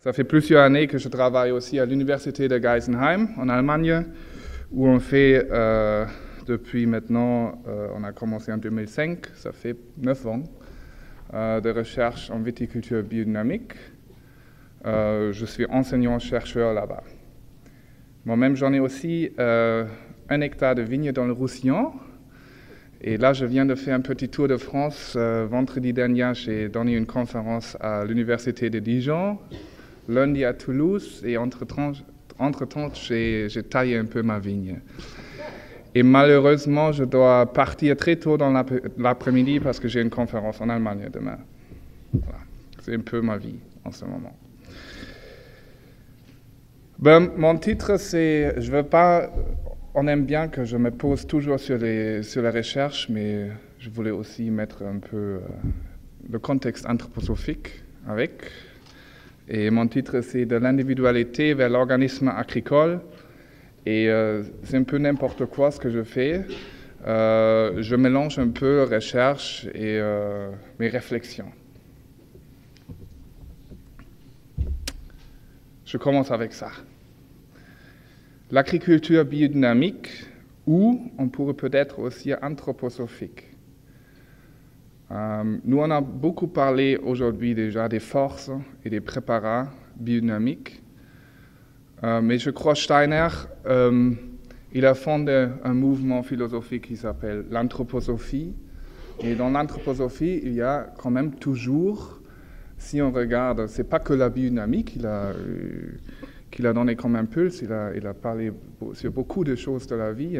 Ça fait plusieurs années que je travaille aussi à l'université de Geisenheim en Allemagne, où on fait depuis maintenant, on a commencé en 2005, ça fait 9 ans, de recherche en viticulture biodynamique. Je suis enseignant-chercheur là-bas. Moi-même, j'en ai aussi 1 hectare de vignes dans le Roussillon. Et là, je viens de faire un petit tour de France. Vendredi dernier, j'ai donné une conférence à l'université de Dijon. Lundi à Toulouse. Et entre-temps, j'ai taillé un peu ma vigne. Et malheureusement, je dois partir très tôt dans l'après-midi parce que j'ai une conférence en Allemagne demain. Voilà. C'est un peu ma vie en ce moment. Ben, mon titre, c'est, je veux pas, on aime bien que je me pose toujours sur les recherches, mais je voulais aussi mettre un peu le contexte anthroposophique avec. Et mon titre, c'est de l'individualité vers l'organisme agricole. Et c'est un peu n'importe quoi ce que je fais. Je mélange un peu recherche et mes réflexions. Je commence avec ça. L'agriculture biodynamique, ou on pourrait peut-être aussi anthroposophique. Nous, on a beaucoup parlé aujourd'hui déjà des forces et des préparats biodynamiques. Mais je crois Steiner, il a fondé un mouvement philosophique qui s'appelle l'anthroposophie. Et dans l'anthroposophie, il y a quand même toujours, si on regarde, c'est pas que la biodynamique qu'il a donné comme impulse, il a parlé sur beaucoup de choses de la vie.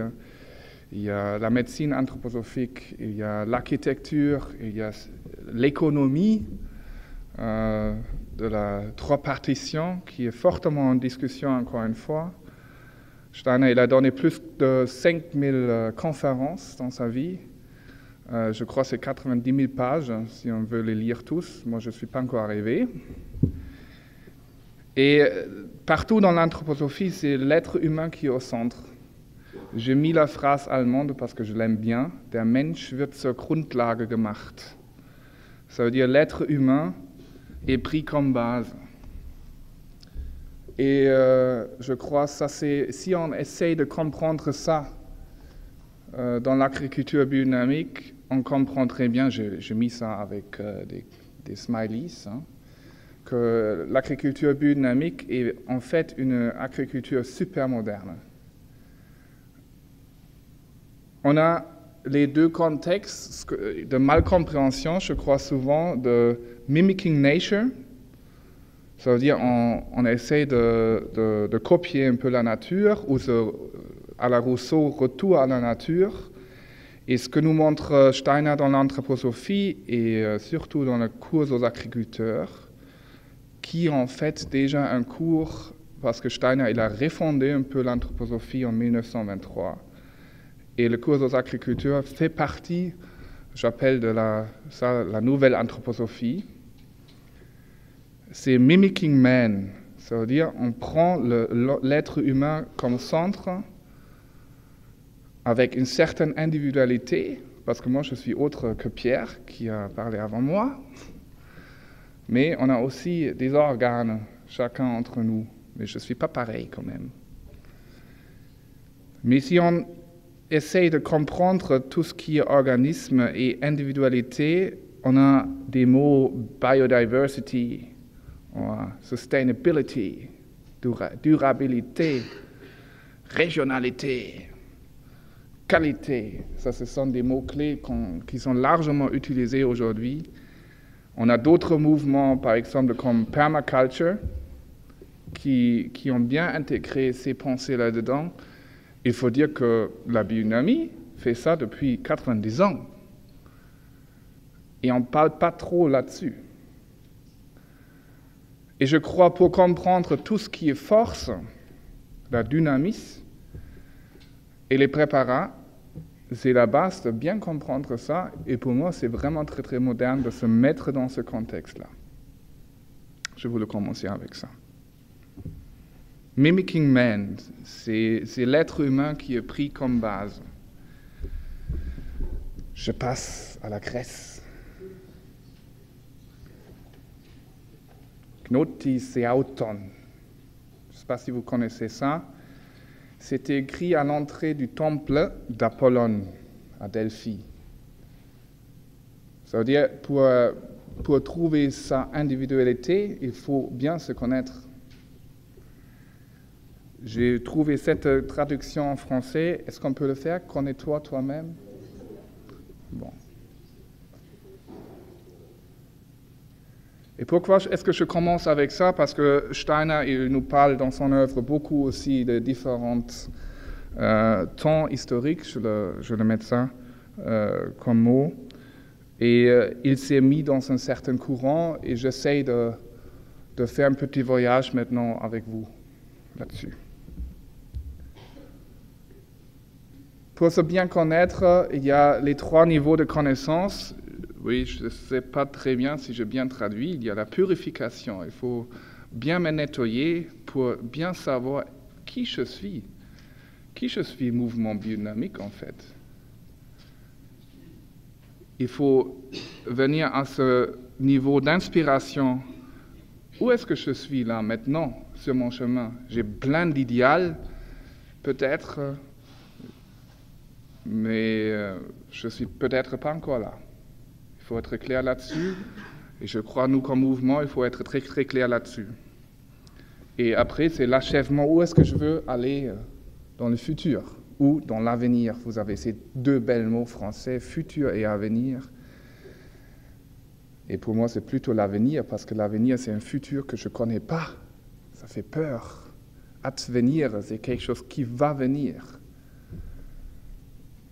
Il y a la médecine anthroposophique, il y a l'architecture, il y a l'économie de la trois-partition qui est fortement en discussion encore une fois. Steiner, il a donné plus de 5000 conférences dans sa vie. Je crois que c'est 90 000 pages, si on veut les lire tous. Moi, je ne suis pas encore arrivé. Et partout dans l'anthroposophie, c'est l'être humain qui est au centre. J'ai mis la phrase allemande parce que je l'aime bien. Der Mensch wird zur Grundlage gemacht. Ça veut dire l'être humain est pris comme base. Et je crois que ça, c'est, si on essaye de comprendre ça dans l'agriculture biodynamique, on comprend très bien, j'ai mis ça avec des smileys, hein, que l'agriculture biodynamique est en fait une agriculture super moderne. On a les deux contextes de malcompréhension, je crois souvent, de mimicking nature. Ça veut dire on essaie de copier un peu la nature, ou à la Rousseau, retour à la nature. Et ce que nous montre Steiner dans l'anthroposophie, et surtout dans le cours aux agriculteurs, qui est en fait déjà un cours, parce que Steiner il a refondé un peu l'anthroposophie en 1923. Et le cours aux agriculteurs fait partie, j'appelle ça la nouvelle anthroposophie. C'est mimicking man, ça veut dire on prend l'être humain comme centre avec une certaine individualité, parce que moi je suis autre que Pierre qui a parlé avant moi, mais on a aussi des organes, chacun entre nous, mais je ne suis pas pareil quand même. Mais si on essaye de comprendre tout ce qui est organisme et individualité, on a des mots biodiversity, sustainability, durabilité, régionalité, qualité. Ça, ce sont des mots-clés qui sont largement utilisés aujourd'hui. On a d'autres mouvements, par exemple, comme permaculture, qui ont bien intégré ces pensées là-dedans. Il faut dire que la biodynamie fait ça depuis 90 ans. Et on ne parle pas trop là-dessus. Et je crois pour comprendre tout ce qui est force, la dynamisme et les préparats, c'est la base de bien comprendre ça. Et pour moi, c'est vraiment très très moderne de se mettre dans ce contexte-là. Je voulais commencer avec ça. Mimicking man, c'est l'être humain qui est pris comme base. Je passe à la Grèce. Gnotis et Auton. Je ne sais pas si vous connaissez ça. C'était écrit à l'entrée du temple d'Apollon à Delphi. Ça veut dire, pour trouver sa individualité, il faut bien se connaître. J'ai trouvé cette traduction en français. Est-ce qu'on peut le faire? Connais-toi toi-même. Bon. Et pourquoi est-ce que je commence avec ça? Parce que Steiner il nous parle dans son œuvre beaucoup aussi de différents temps historiques, je le mets ça comme mot. Et il s'est mis dans un certain courant et j'essaie de faire un petit voyage maintenant avec vous là-dessus. Pour se bien connaître, il y a les 3 niveaux de connaissance. Oui, je ne sais pas très bien si j'ai bien traduit. Il y a la purification. Il faut bien me nettoyer pour bien savoir qui je suis. Qui je suis, mouvement biodynamique en fait. Il faut venir à ce niveau d'inspiration. Où est-ce que je suis là maintenant, sur mon chemin? J'ai plein d'idéaux, peut-être, mais je ne suis peut-être pas encore là. Il faut être clair là-dessus. Et je crois, nous, comme mouvement, il faut être très, très clair là-dessus. Et après, c'est l'achèvement. Où est-ce que je veux aller dans le futur ou dans l'avenir? Vous avez ces 2 belles mots français, futur et avenir. Et pour moi, c'est plutôt l'avenir, parce que l'avenir, c'est un futur que je ne connais pas. Ça fait peur. Advenir, c'est quelque chose qui va venir.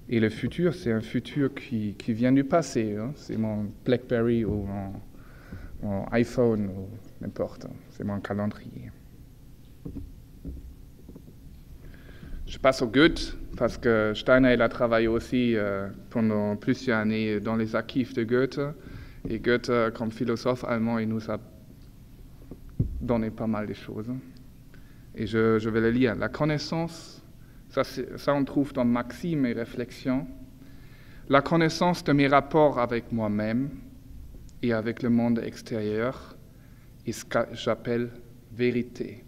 Et le futur, c'est un futur qui vient du passé. Hein. C'est mon BlackBerry ou mon iPhone ou n'importe. C'est mon calendrier. Je passe au Goethe, parce que Steiner il a travaillé aussi pendant plusieurs années dans les archives de Goethe. Et Goethe, comme philosophe allemand, il nous a donné pas mal de choses. Et je vais le lire. La connaissance, ça on trouve dans Maximes et Réflexions. La connaissance de mes rapports avec moi-même et avec le monde extérieur est ce que j'appelle vérité.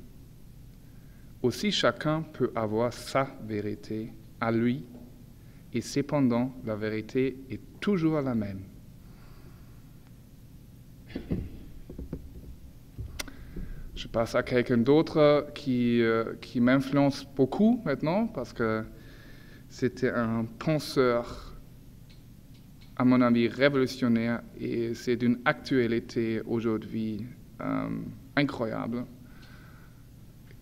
Aussi chacun peut avoir sa vérité à lui, et cependant la vérité est toujours la même. Je passe à quelqu'un d'autre qui m'influence beaucoup maintenant, parce que c'était un penseur, à mon avis, révolutionnaire, et c'est d'une actualité aujourd'hui incroyable,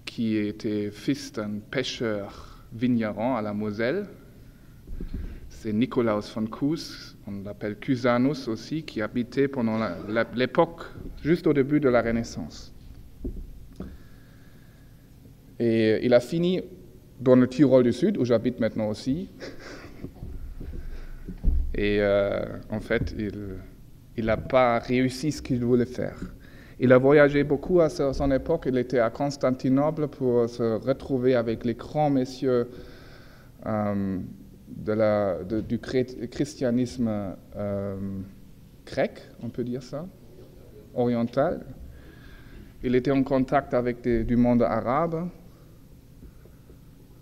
qui était fils d'un pêcheur vigneron à la Moselle. C'est Nikolaus von Kues, on l'appelle Cusanus aussi, qui habitait pendant l'époque, juste au début de la Renaissance. Et il a fini dans le Tyrol du Sud, où j'habite maintenant aussi. Et en fait, il n'a pas réussi ce qu'il voulait faire. Il a voyagé beaucoup à son époque. Il était à Constantinople pour se retrouver avec les grands messieurs du christianisme grec, on peut dire ça, oriental. Il était en contact avec du monde arabe,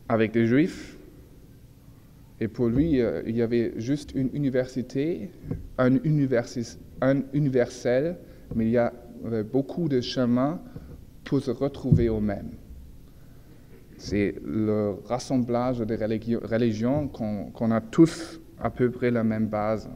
avec des juifs. Et pour lui, il y avait juste une université, un universel, mais il y avait beaucoup de chemins pour se retrouver au même. C'est le rassemblage des religions qu'on a tous à peu près la même base.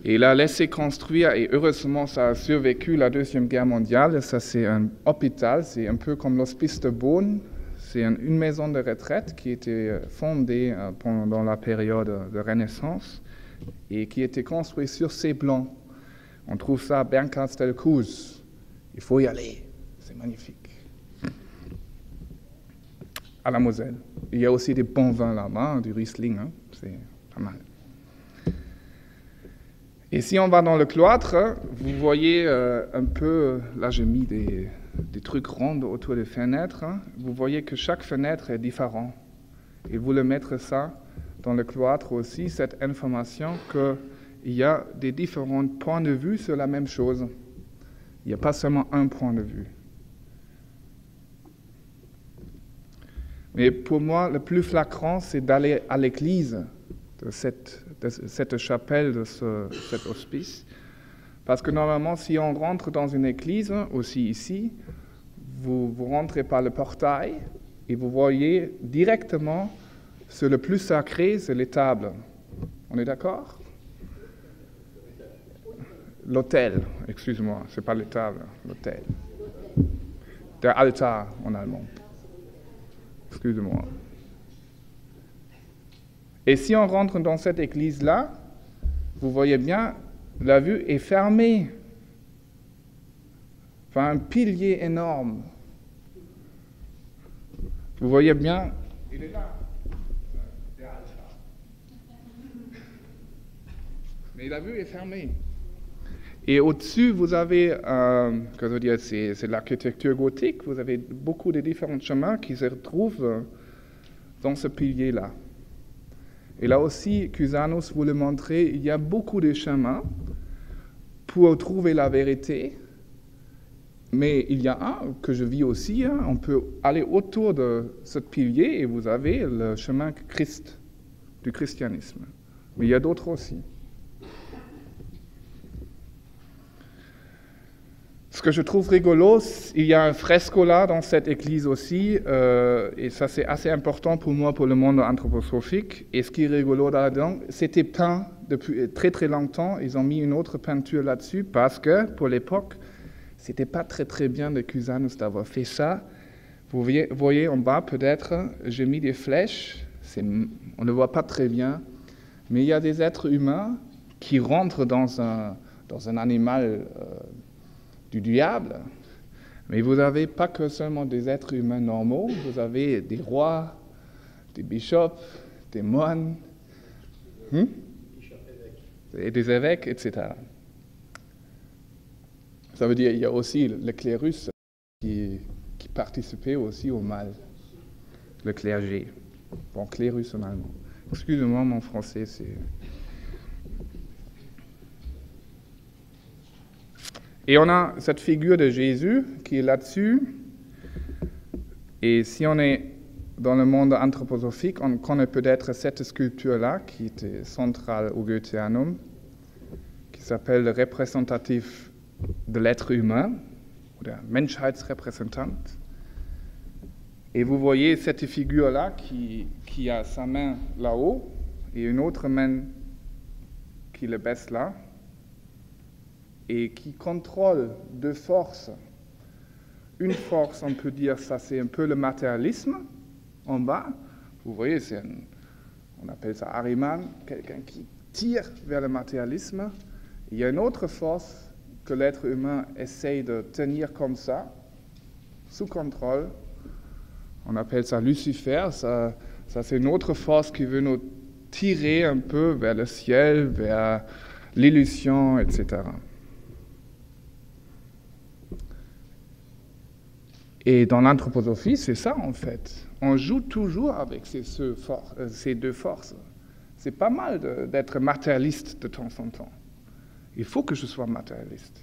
Et il a laissé construire, et heureusement ça a survécu la Deuxième Guerre mondiale. Ça c'est un hôpital, c'est un peu comme l'hospice de Beaune. C'est une maison de retraite qui était fondée pendant la période de Renaissance et qui était construite sur ces blancs. On trouve ça à Bernkastel-Kues. Il faut y aller, c'est magnifique. À la Moselle. Il y a aussi des bons vins là-bas, du Riesling, hein, c'est pas mal. Et si on va dans le cloître, vous voyez un peu, là j'ai mis des trucs ronds autour des fenêtres, hein. Vous voyez que chaque fenêtre est différente. Et vous voulez mettre ça dans le cloître aussi, cette information qu'il il y a des différents points de vue sur la même chose. Il n'y a pas seulement un point de vue. Mais pour moi, le plus flagrant, c'est d'aller à l'église de cette chapelle, de cet hospice. Parce que normalement, si on rentre dans une église, aussi ici, vous rentrez par le portail et vous voyez directement sur le plus sacré, c'est les tables. On est d'accord? L'autel, excuse-moi, c'est pas les tables, l'autel. Der Altar en allemand. Excusez-moi. Et si on rentre dans cette église-là, vous voyez bien, la vue est fermée. Enfin, un pilier énorme. Vous voyez bien, il est là. Mais la vue est fermée. Et au-dessus, vous avez, que je veux dire, c'est l'architecture gothique, vous avez beaucoup de différents chemins qui se retrouvent dans ce pilier-là. Et là aussi, Cusanus voulait montrer, il y a beaucoup de chemins pour trouver la vérité, mais il y a un que je vis aussi, on peut aller autour de ce pilier et vous avez le chemin Christ, du christianisme. Mais il y a d'autres aussi. Ce que je trouve rigolo, il y a un fresco là dans cette église aussi, et ça c'est assez important pour moi, pour le monde anthroposophique. Et ce qui est rigolo là-dedans, c'était peint depuis très très longtemps. Ils ont mis une autre peinture là-dessus parce que pour l'époque, c'était pas très très bien de Cusanus d'avoir fait ça. Vous voyez en bas peut-être, j'ai mis des flèches, on ne voit pas très bien, mais il y a des êtres humains qui rentrent dans un animal du diable, mais vous n'avez pas que seulement des êtres humains normaux, vous avez des rois, des bishops, des moines, et des évêques, etc. Ça veut dire qu'il y a aussi le clérus qui participait aussi au mal, le clergé, bon, clérus en allemand. Excusez-moi, mon français, c'est... Et on a cette figure de Jésus qui est là-dessus. Et si on est dans le monde anthroposophique, on connaît peut-être cette sculpture-là qui était centrale au Goetheanum, qui s'appelle le représentatif de l'être humain, ou der Menschheitsrepräsentant. Et vous voyez cette figure-là qui a sa main là-haut et une autre main qui le baisse là, et qui contrôle deux forces. Une force, on peut dire, ça c'est un peu le matérialisme, en bas. Vous voyez, on appelle ça Ahriman, quelqu'un qui tire vers le matérialisme. Il y a une autre force que l'être humain essaye de tenir comme ça, sous contrôle. On appelle ça Lucifer. Ça c'est une autre force qui veut nous tirer un peu vers le ciel, vers l'illusion, etc. Et dans l'anthroposophie, c'est ça en fait. On joue toujours avec ces deux forces. C'est pas mal d'être matérialiste de temps en temps. Il faut que je sois matérialiste.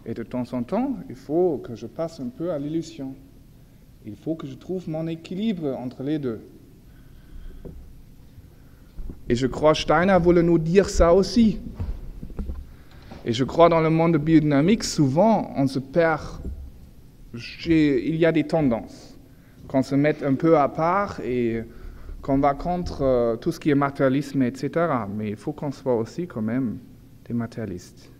Et de temps en temps, il faut que je passe un peu à l'illusion. Il faut que je trouve mon équilibre entre les deux. Et je crois que Steiner voulait nous dire ça aussi. Et je crois dans le monde biodynamique, souvent, on se perd. Il y a des tendances, qu'on se mette un peu à part et qu'on va contre tout ce qui est matérialisme, etc. Mais il faut qu'on soit aussi quand même des matérialistes.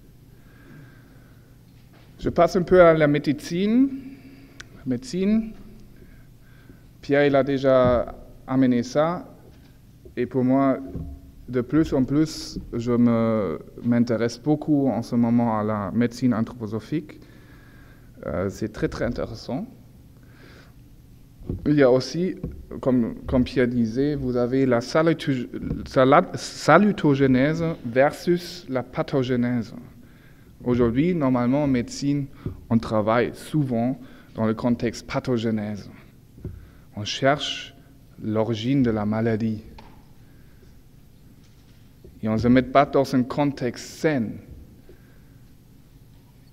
Je passe un peu à la médecine. Pierre, il a déjà amené ça. Et pour moi, de plus en plus, je m'intéresse beaucoup en ce moment à la médecine anthroposophique. C'est très très intéressant. Il y a aussi, comme Pierre disait, vous avez la salutogenèse versus la pathogenèse. Aujourd'hui, normalement en médecine, on travaille souvent dans le contexte pathogenèse. On cherche l'origine de la maladie. et on ne se met pas dans un contexte sain.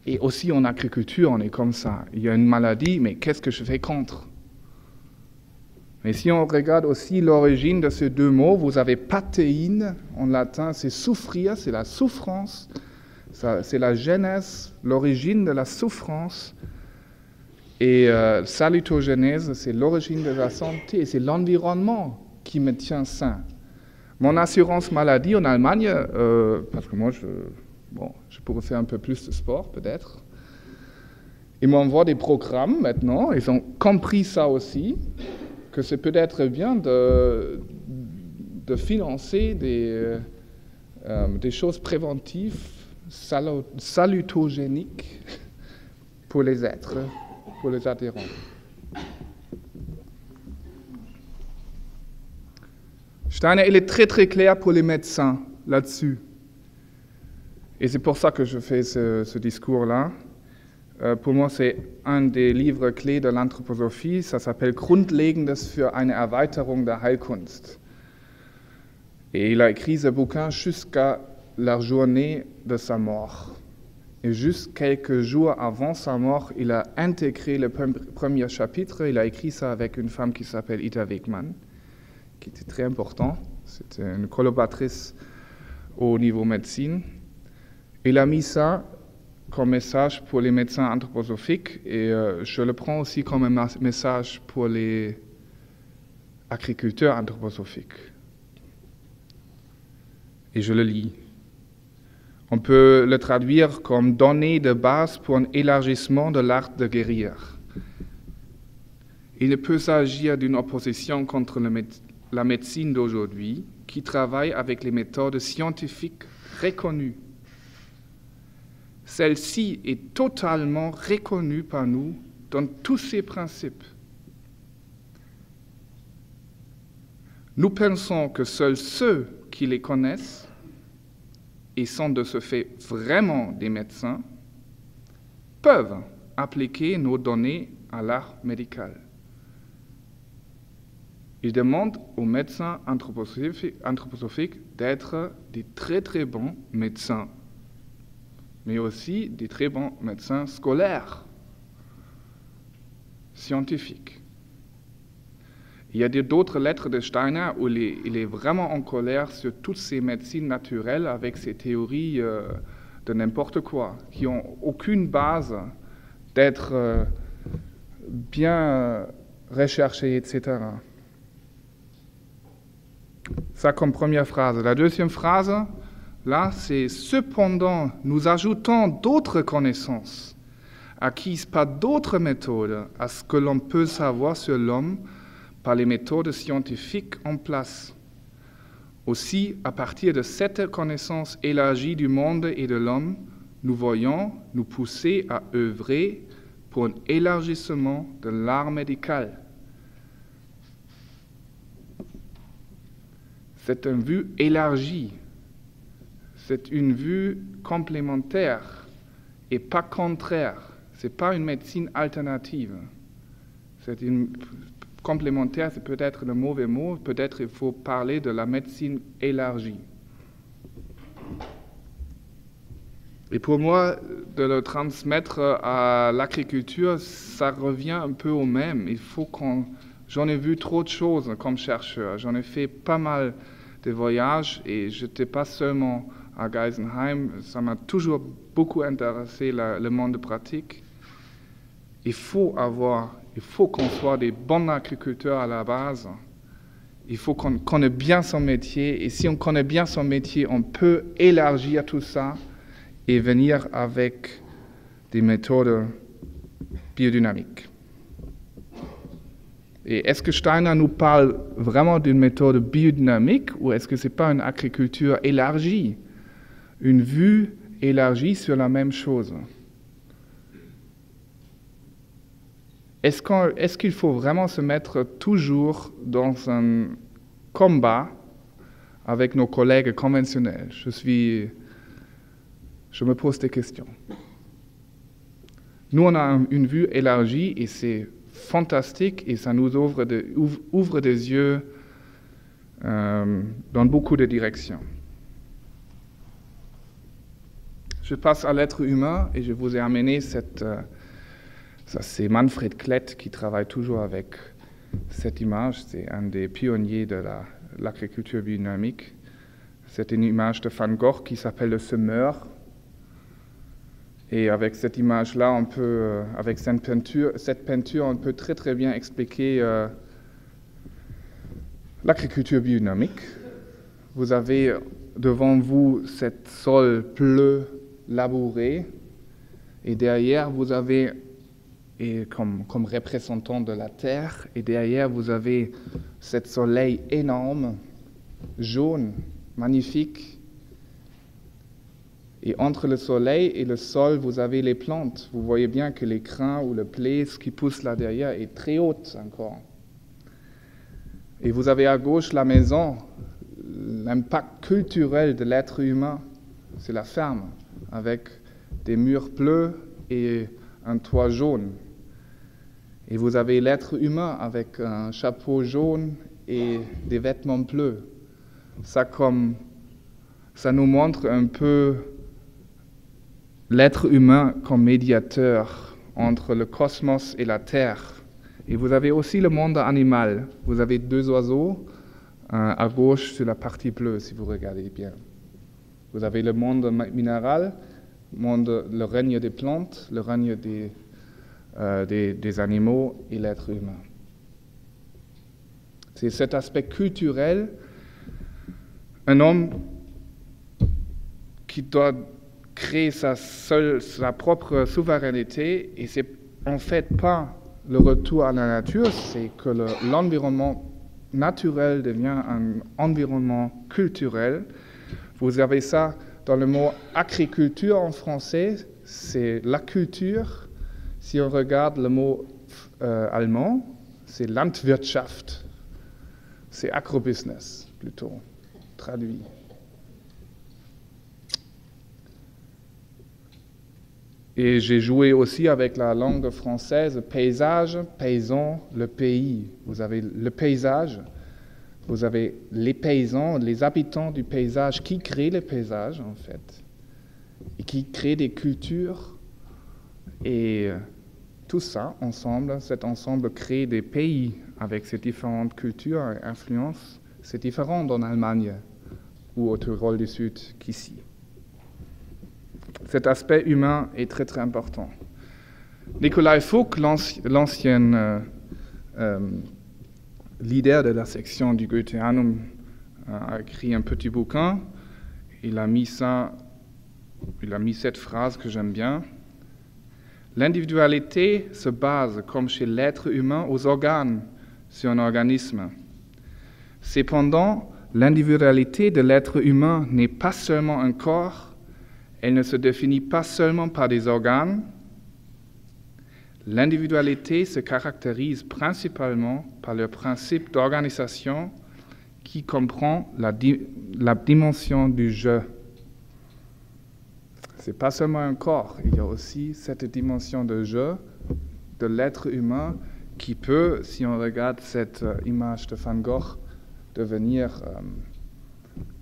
Et aussi en agriculture, on est comme ça. Il y a une maladie, mais qu'est-ce que je fais contre? Mais si on regarde aussi l'origine de ces deux mots, vous avez patéine, en latin, c'est souffrir, c'est la souffrance, c'est la genèse, l'origine de la souffrance. Et salutogénèse, c'est l'origine de la santé, c'est l'environnement qui me tient sain. Mon assurance maladie en Allemagne, parce que moi, je pourrais faire un peu plus de sport peut-être, ils m'envoient des programmes maintenant, ils ont compris ça aussi, que c'est peut-être bien de financer des choses préventives, salutogéniques pour les êtres, pour les adhérents. Steiner, il est très très clair pour les médecins là-dessus. Et c'est pour ça que je fais ce discours-là. Pour moi, c'est un des livres clés de l'anthroposophie. Ça s'appelle Grundlegendes für eine Erweiterung der Heilkunst. Et il a écrit ce bouquin jusqu'à la journée de sa mort. Et juste quelques jours avant sa mort, il a intégré le premier chapitre. Il a écrit ça avec une femme qui s'appelle Ida Wegman, qui était très important. C'était une collaboratrice au niveau médecine. Il a mis ça comme message pour les médecins anthroposophiques et je le prends aussi comme un message pour les agriculteurs anthroposophiques. Et je le lis. On peut le traduire comme données de base pour un élargissement de l'art de guérir. Il ne peut s'agir d'une opposition contre la médecine d'aujourd'hui qui travaille avec les méthodes scientifiques reconnues. Celle-ci est totalement reconnue par nous dans tous ses principes. Nous pensons que seuls ceux qui les connaissent et sont de ce fait vraiment des médecins peuvent appliquer nos données à l'art médical. Il demande aux médecins anthroposophiques d'être des très très bons médecins, mais aussi des très bons médecins scolaires, scientifiques. Il y a d'autres lettres de Steiner où il est vraiment en colère sur toutes ces médecines naturelles avec ces théories de n'importe quoi, qui n'ont aucune base d'être bien recherchées, etc. Ça comme première phrase. La deuxième phrase, là, c'est « Cependant, nous ajoutons d'autres connaissances, acquises par d'autres méthodes, à ce que l'on peut savoir sur l'homme par les méthodes scientifiques en place. Aussi, à partir de cette connaissance élargie du monde et de l'homme, nous voyons nous pousser à œuvrer pour un élargissement de l'art médical. » C'est une vue élargie. C'est une vue complémentaire et pas contraire. Ce n'est pas une médecine alternative. C'est une complémentaire, c'est peut-être le mauvais mot. Peut-être il faut parler de la médecine élargie. Et pour moi, de le transmettre à l'agriculture, ça revient un peu au même. Il faut J'en ai vu trop de choses comme chercheur. J'en ai fait pas mal de voyages et je n'étais pas seulement à Geisenheim. Ça m'a toujours beaucoup intéressé, le monde pratique. Il faut qu'on soit des bons agriculteurs à la base. Il faut qu'on connaisse bien son métier. Et si on connaît bien son métier, on peut élargir tout ça et venir avec des méthodes biodynamiques. Et est-ce que Steiner nous parle vraiment d'une méthode biodynamique ou est-ce que ce n'est pas une agriculture élargie, une vue élargie sur la même chose? Est-ce qu'il faut vraiment se mettre toujours dans un combat avec nos collègues conventionnels? Je me pose des questions. Nous, on a une vue élargie et c'est fantastique et ça nous ouvre des yeux dans beaucoup de directions. je passe à l'être humain et je vous ai amené ça c'est Manfred Klett qui travaille toujours avec cette image, c'est un des pionniers de l'agriculture biodynamique. C'est une image de Van Gogh qui s'appelle le semeur. Et avec cette image-là, avec cette peinture, on peut très très bien expliquer l'agriculture biodynamique. Vous avez devant vous cette sol bleu labouré, et derrière vous avez, comme représentant de la terre, et derrière vous avez cet soleil énorme, jaune, magnifique. Et entre le soleil et le sol, vous avez les plantes. Vous voyez bien que les grains ou le blé, ce qui pousse là derrière, est très haute encore. Et vous avez à gauche la maison, l'impact culturel de l'être humain, c'est la ferme, avec des murs bleus et un toit jaune. Et vous avez l'être humain avec un chapeau jaune et des vêtements bleus. Ça nous montre un peu l'être humain comme médiateur entre le cosmos et la Terre. Et vous avez aussi le monde animal. Vous avez deux oiseaux à gauche sur la partie bleue, si vous regardez bien. Vous avez le monde minéral, le règne des plantes, le règne des animaux et l'être humain. C'est cet aspect culturel. Un homme qui doit créer sa propre souveraineté, et c'est en fait pas le retour à la nature, c'est que l'environnement naturel devient un environnement culturel. Vous avez ça dans le mot agriculture en français, c'est la culture. Si on regarde le mot allemand, c'est Landwirtschaft, c'est agrobusiness plutôt, traduit. Et j'ai joué aussi avec la langue française, paysage, paysan, le pays. Vous avez le paysage, vous avez les paysans, les habitants du paysage qui créent le paysage en fait, et qui créent des cultures. Et tout ça ensemble, cet ensemble crée des pays avec ces différentes cultures et influences. C'est différent en Allemagne ou au Tyrol du Sud qu'ici. Cet aspect humain est très très important. Nikolai Fouque, l'ancien leader de la section du Goetheanum, a écrit un petit bouquin. Il a mis cette phrase que j'aime bien. L'individualité se base, comme chez l'être humain, aux organes, sur un organisme. Cependant, l'individualité de l'être humain n'est pas seulement un corps. Elle ne se définit pas seulement par des organes. L'individualité se caractérise principalement par le principe d'organisation qui comprend la dimension du je. Ce n'est pas seulement un corps, il y a aussi cette dimension de je, de l'être humain, qui peut, si on regarde cette image de Van Gogh, devenir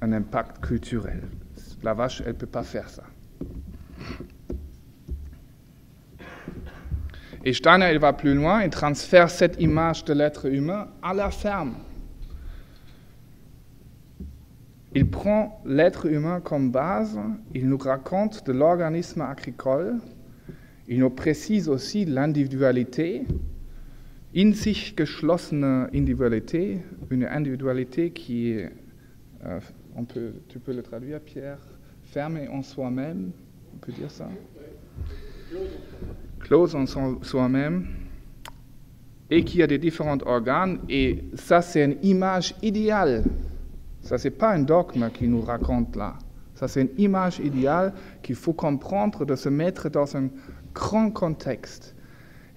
un impact culturel. La vache, elle ne peut pas faire ça. Et Steiner, il va plus loin, il transfère cette image de l'être humain à la ferme. Il prend l'être humain comme base, il nous raconte de l'organisme agricole, il nous précise aussi l'individualité, in sich geschlossene Individualité, une individualité qui est, tu peux le traduire, Pierre, fermée en soi-même, on peut dire ça? Close en soi-même, et qui a des différents organes, et ça c'est une image idéale. Ça c'est pas un dogme qui nous raconte là. Ça c'est une image idéale qu'il faut comprendre, de se mettre dans un grand contexte.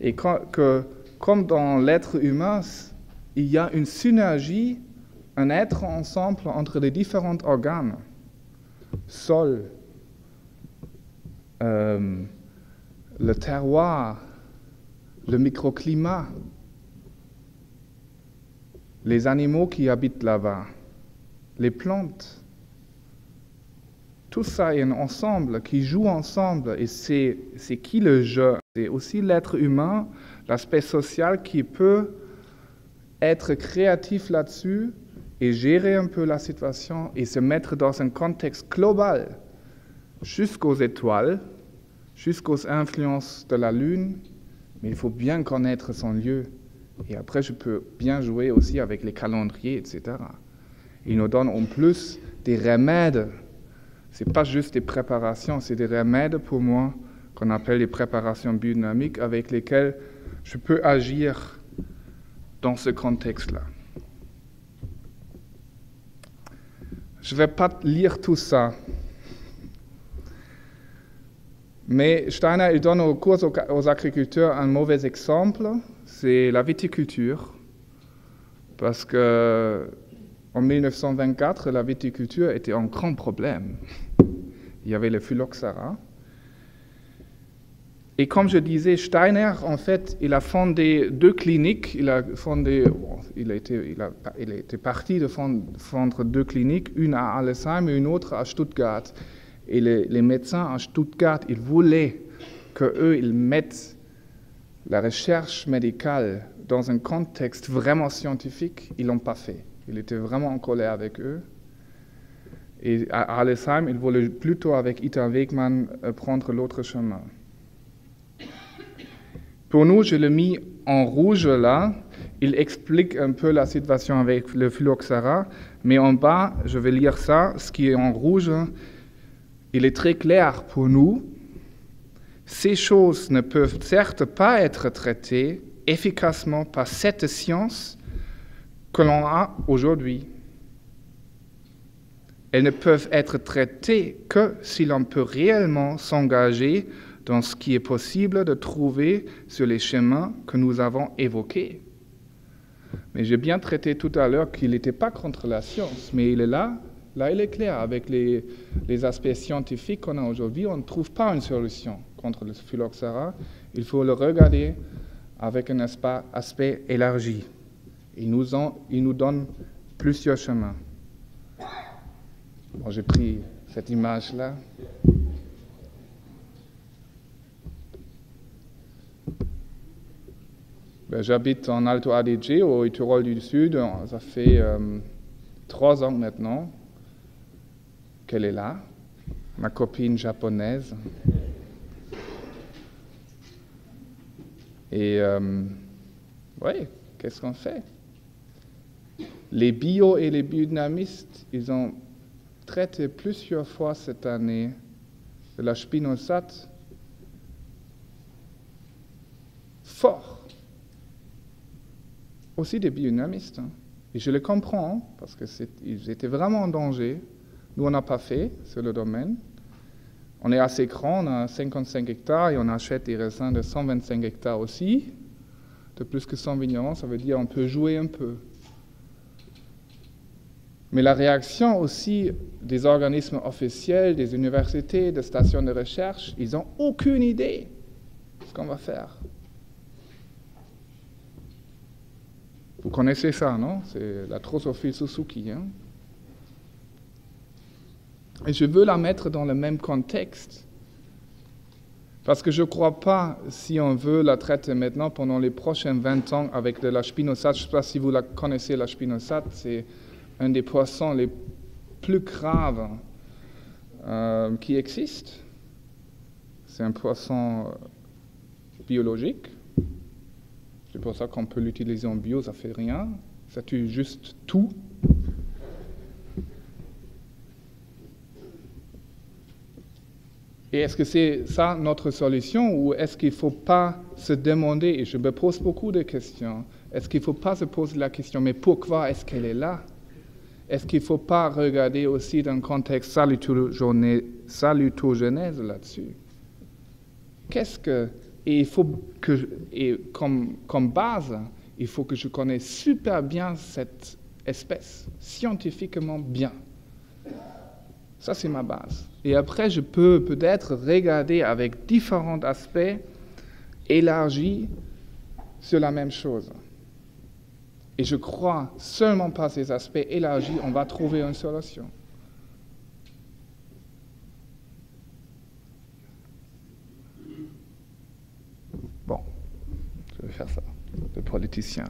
Et comme dans l'être humain, il y a une synergie, un être ensemble entre les différents organes. Sol, le terroir, le microclimat, les animaux qui habitent là-bas, les plantes. tout ça est un ensemble qui joue ensemble. Et c'est qui le jeu? C'est aussi l'être humain, l'aspect social qui peut être créatif là-dessus et gérer un peu la situation et se mettre dans un contexte global jusqu'aux étoiles, jusqu'aux influences de la Lune, mais il faut bien connaître son lieu. Et après, je peux bien jouer aussi avec les calendriers, etc. Il nous donne en plus des remèdes. Ce n'est pas juste des préparations, c'est des remèdes pour moi qu'on appelle les préparations biodynamiques avec lesquelles je peux agir dans ce contexte-là. Je ne vais pas lire tout ça. Mais Steiner, il donne au cours aux agriculteurs un mauvais exemple, c'est la viticulture. Parce que en 1924, la viticulture était un grand problème. Il y avait le phylloxéra. Et comme je disais, Steiner, en fait, il a fondé 2 cliniques. Il était parti de fondre 2 cliniques, une à Allesheim et une autre à Stuttgart. Et les médecins à Stuttgart, ils voulaient qu'eux, ils mettent la recherche médicale dans un contexte vraiment scientifique. Ils ne l'ont pas fait. Il était vraiment en colère avec eux. Et à Allesheim, il voulait plutôt, avec Ita Wegmann, prendre l'autre chemin. Pour nous, je l'ai mis en rouge là. Il explique un peu la situation avec le phylloxéra. Mais en bas, je vais lire ça. Ce qui est en rouge, il est très clair pour nous. Ces choses ne peuvent certes pas être traitées efficacement par cette science que l'on a aujourd'hui. Elles ne peuvent être traitées que si l'on peut réellement s'engager dans ce qui est possible de trouver sur les chemins que nous avons évoqués. Mais j'ai bien traité tout à l'heure qu'il n'était pas contre la science, mais il est là il est clair, avec les aspects scientifiques qu'on a aujourd'hui, on ne trouve pas une solution contre le phylloxéra. Il faut le regarder avec un aspect élargi. Il nous donne plusieurs chemins. Bon, j'ai pris cette image-là. J'habite en Alto Adige, au Tyrol du Sud. Ça fait 3 ans maintenant qu'elle est là, ma copine japonaise. Et oui, qu'est-ce qu'on fait? Les bio et les biodynamistes, ils ont traité plusieurs fois cette année de la spinosate fort. Aussi des biodynamistes. Et je les comprends, parce qu'ils étaient vraiment en danger. Nous, on n'a pas fait sur le domaine. On est assez grand, on a 55 hectares et on achète des raisins de 125 hectares aussi. De plus que 100 vignerons, ça veut dire qu'on peut jouer un peu. Mais la réaction aussi des organismes officiels, des universités, des stations de recherche, ils n'ont aucune idée de ce qu'on va faire. Vous connaissez ça, non? C'est la Drosophile Suzuki. Hein? Et je veux la mettre dans le même contexte. Parce que je ne crois pas, si on veut la traiter maintenant, pendant les prochains 20 ans, avec de la spinosate. Je ne sais pas si vous la connaissez, la spinosate. C'est un des poissons les plus graves qui existent. C'est un poisson biologique. C'est pour ça qu'on peut l'utiliser en bio, ça ne fait rien. Ça tue juste tout. Et est-ce que c'est ça notre solution ou est-ce qu'il ne faut pas se demander, et je me pose beaucoup de questions, est-ce qu'il ne faut pas se poser la question, mais pourquoi est-ce qu'elle est là? Est-ce qu'il ne faut pas regarder aussi dans le contexte salutogenèse là-dessus? Et il faut comme base, il faut que je connaisse super bien cette espèce, scientifiquement bien. Ça, c'est ma base. Et après, je peux peut-être regarder avec différents aspects élargis sur la même chose. Et je crois seulement par ces aspects élargis, on va trouver une solution. politiciens.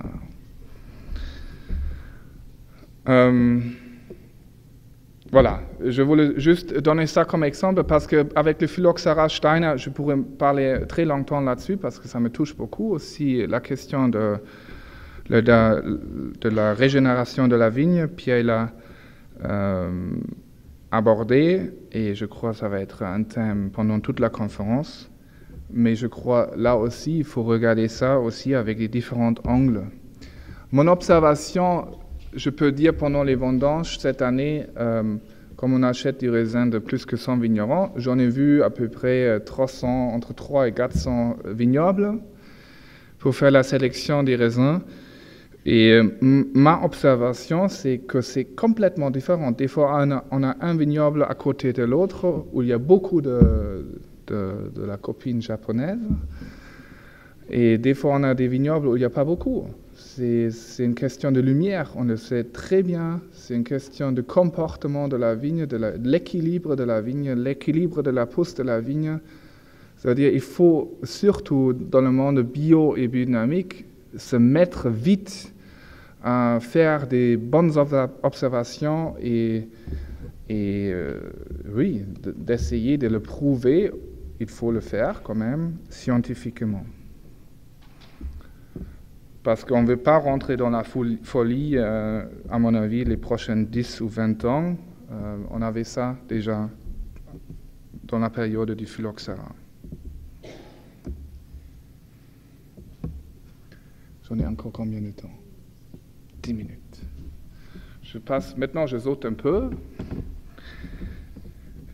Voilà, je voulais juste donner ça comme exemple parce qu'avec le phylloxéra Steiner, je pourrais parler très longtemps là-dessus parce que ça me touche beaucoup aussi la question de la régénération de la vigne. Pierre l'a abordé et je crois que ça va être un thème pendant toute la conférence. Mais je crois là aussi, il faut regarder ça aussi avec les différents angles. Mon observation, je peux dire pendant les vendanges cette année, comme on achète du raisin de plus que 100 vignerons, j'en ai vu à peu près 300, entre 300 et 400 vignobles pour faire la sélection des raisins. Et ma observation, c'est que c'est complètement différent. Des fois, on a un vignoble à côté de l'autre où il y a beaucoup de la copine japonaise. Et des fois, on a des vignobles où il n'y a pas beaucoup. C'est une question de lumière, on le sait très bien. C'est une question de comportement de la vigne, de l'équilibre de la vigne, l'équilibre de la pousse de la vigne. C'est-à-dire il faut, surtout dans le monde bio et biodynamique, se mettre vite à faire des bonnes observations et oui, d'essayer de le prouver. Il faut le faire quand même scientifiquement. Parce qu'on ne veut pas rentrer dans la folie, à mon avis, les prochaines 10 ou 20 ans. On avait ça déjà dans la période du phylloxéra. J'en ai encore combien de temps? 10 minutes. Maintenant je saute un peu.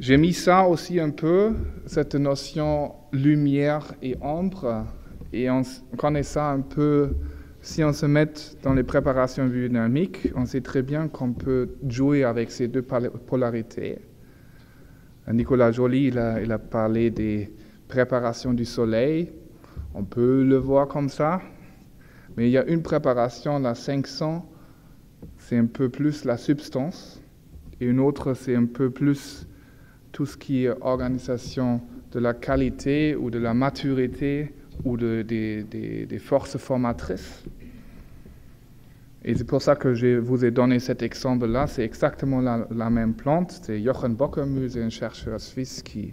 J'ai mis ça aussi un peu, cette notion lumière et ombre, et on connaît ça un peu. Si on se met dans les préparations biodynamiques, on sait très bien qu'on peut jouer avec ces deux polarités. Nicolas Joly, il a parlé des préparations du soleil. On peut le voir comme ça. Mais il y a une préparation, la 500, c'est un peu plus la substance. Et une autre, c'est un peu plus tout ce qui est organisation de la qualité ou de la maturité ou des forces formatrices. Et c'est pour ça que je vous ai donné cet exemple-là. C'est exactement la même plante. C'est Jochen Bockermühle, un chercheur suisse qui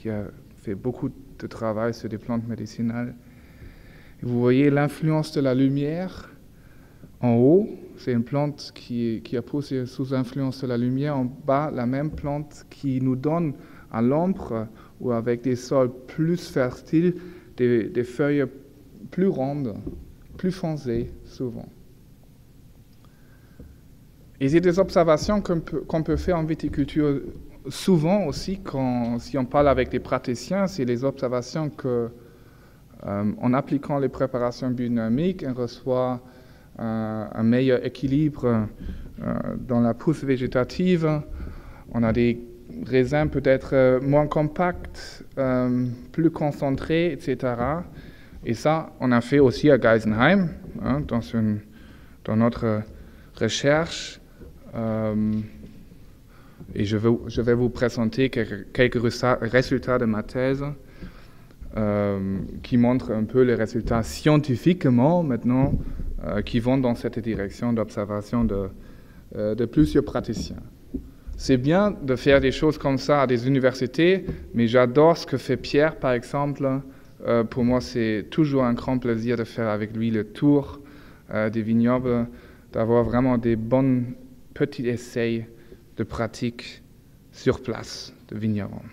a fait beaucoup de travail sur des plantes médicinales. Et vous voyez l'influence de la lumière en haut. C'est une plante qui a poussé sous influence de la lumière. En bas, la même plante qui nous donne à l'ombre ou avec des sols plus fertiles, des feuilles plus rondes, plus foncées souvent. Et c'est des observations qu'on peut faire en viticulture souvent aussi, si on parle avec des praticiens, c'est les observations en appliquant les préparations biodynamiques, on reçoit un meilleur équilibre dans la pousse végétative. On a des raisins peut-être moins compacts, plus concentrés, etc. Et ça, on a fait aussi à Geisenheim, dans notre recherche. Et je vais vous présenter quelques résultats de ma thèse qui montrent un peu les résultats scientifiquement maintenant qui vont dans cette direction d'observation de plusieurs praticiens. C'est bien de faire des choses comme ça à des universités, mais j'adore ce que fait Pierre, par exemple. Pour moi, c'est toujours un grand plaisir de faire avec lui le tour des vignobles, d'avoir vraiment des bons petits essais de pratique sur place de vignerons.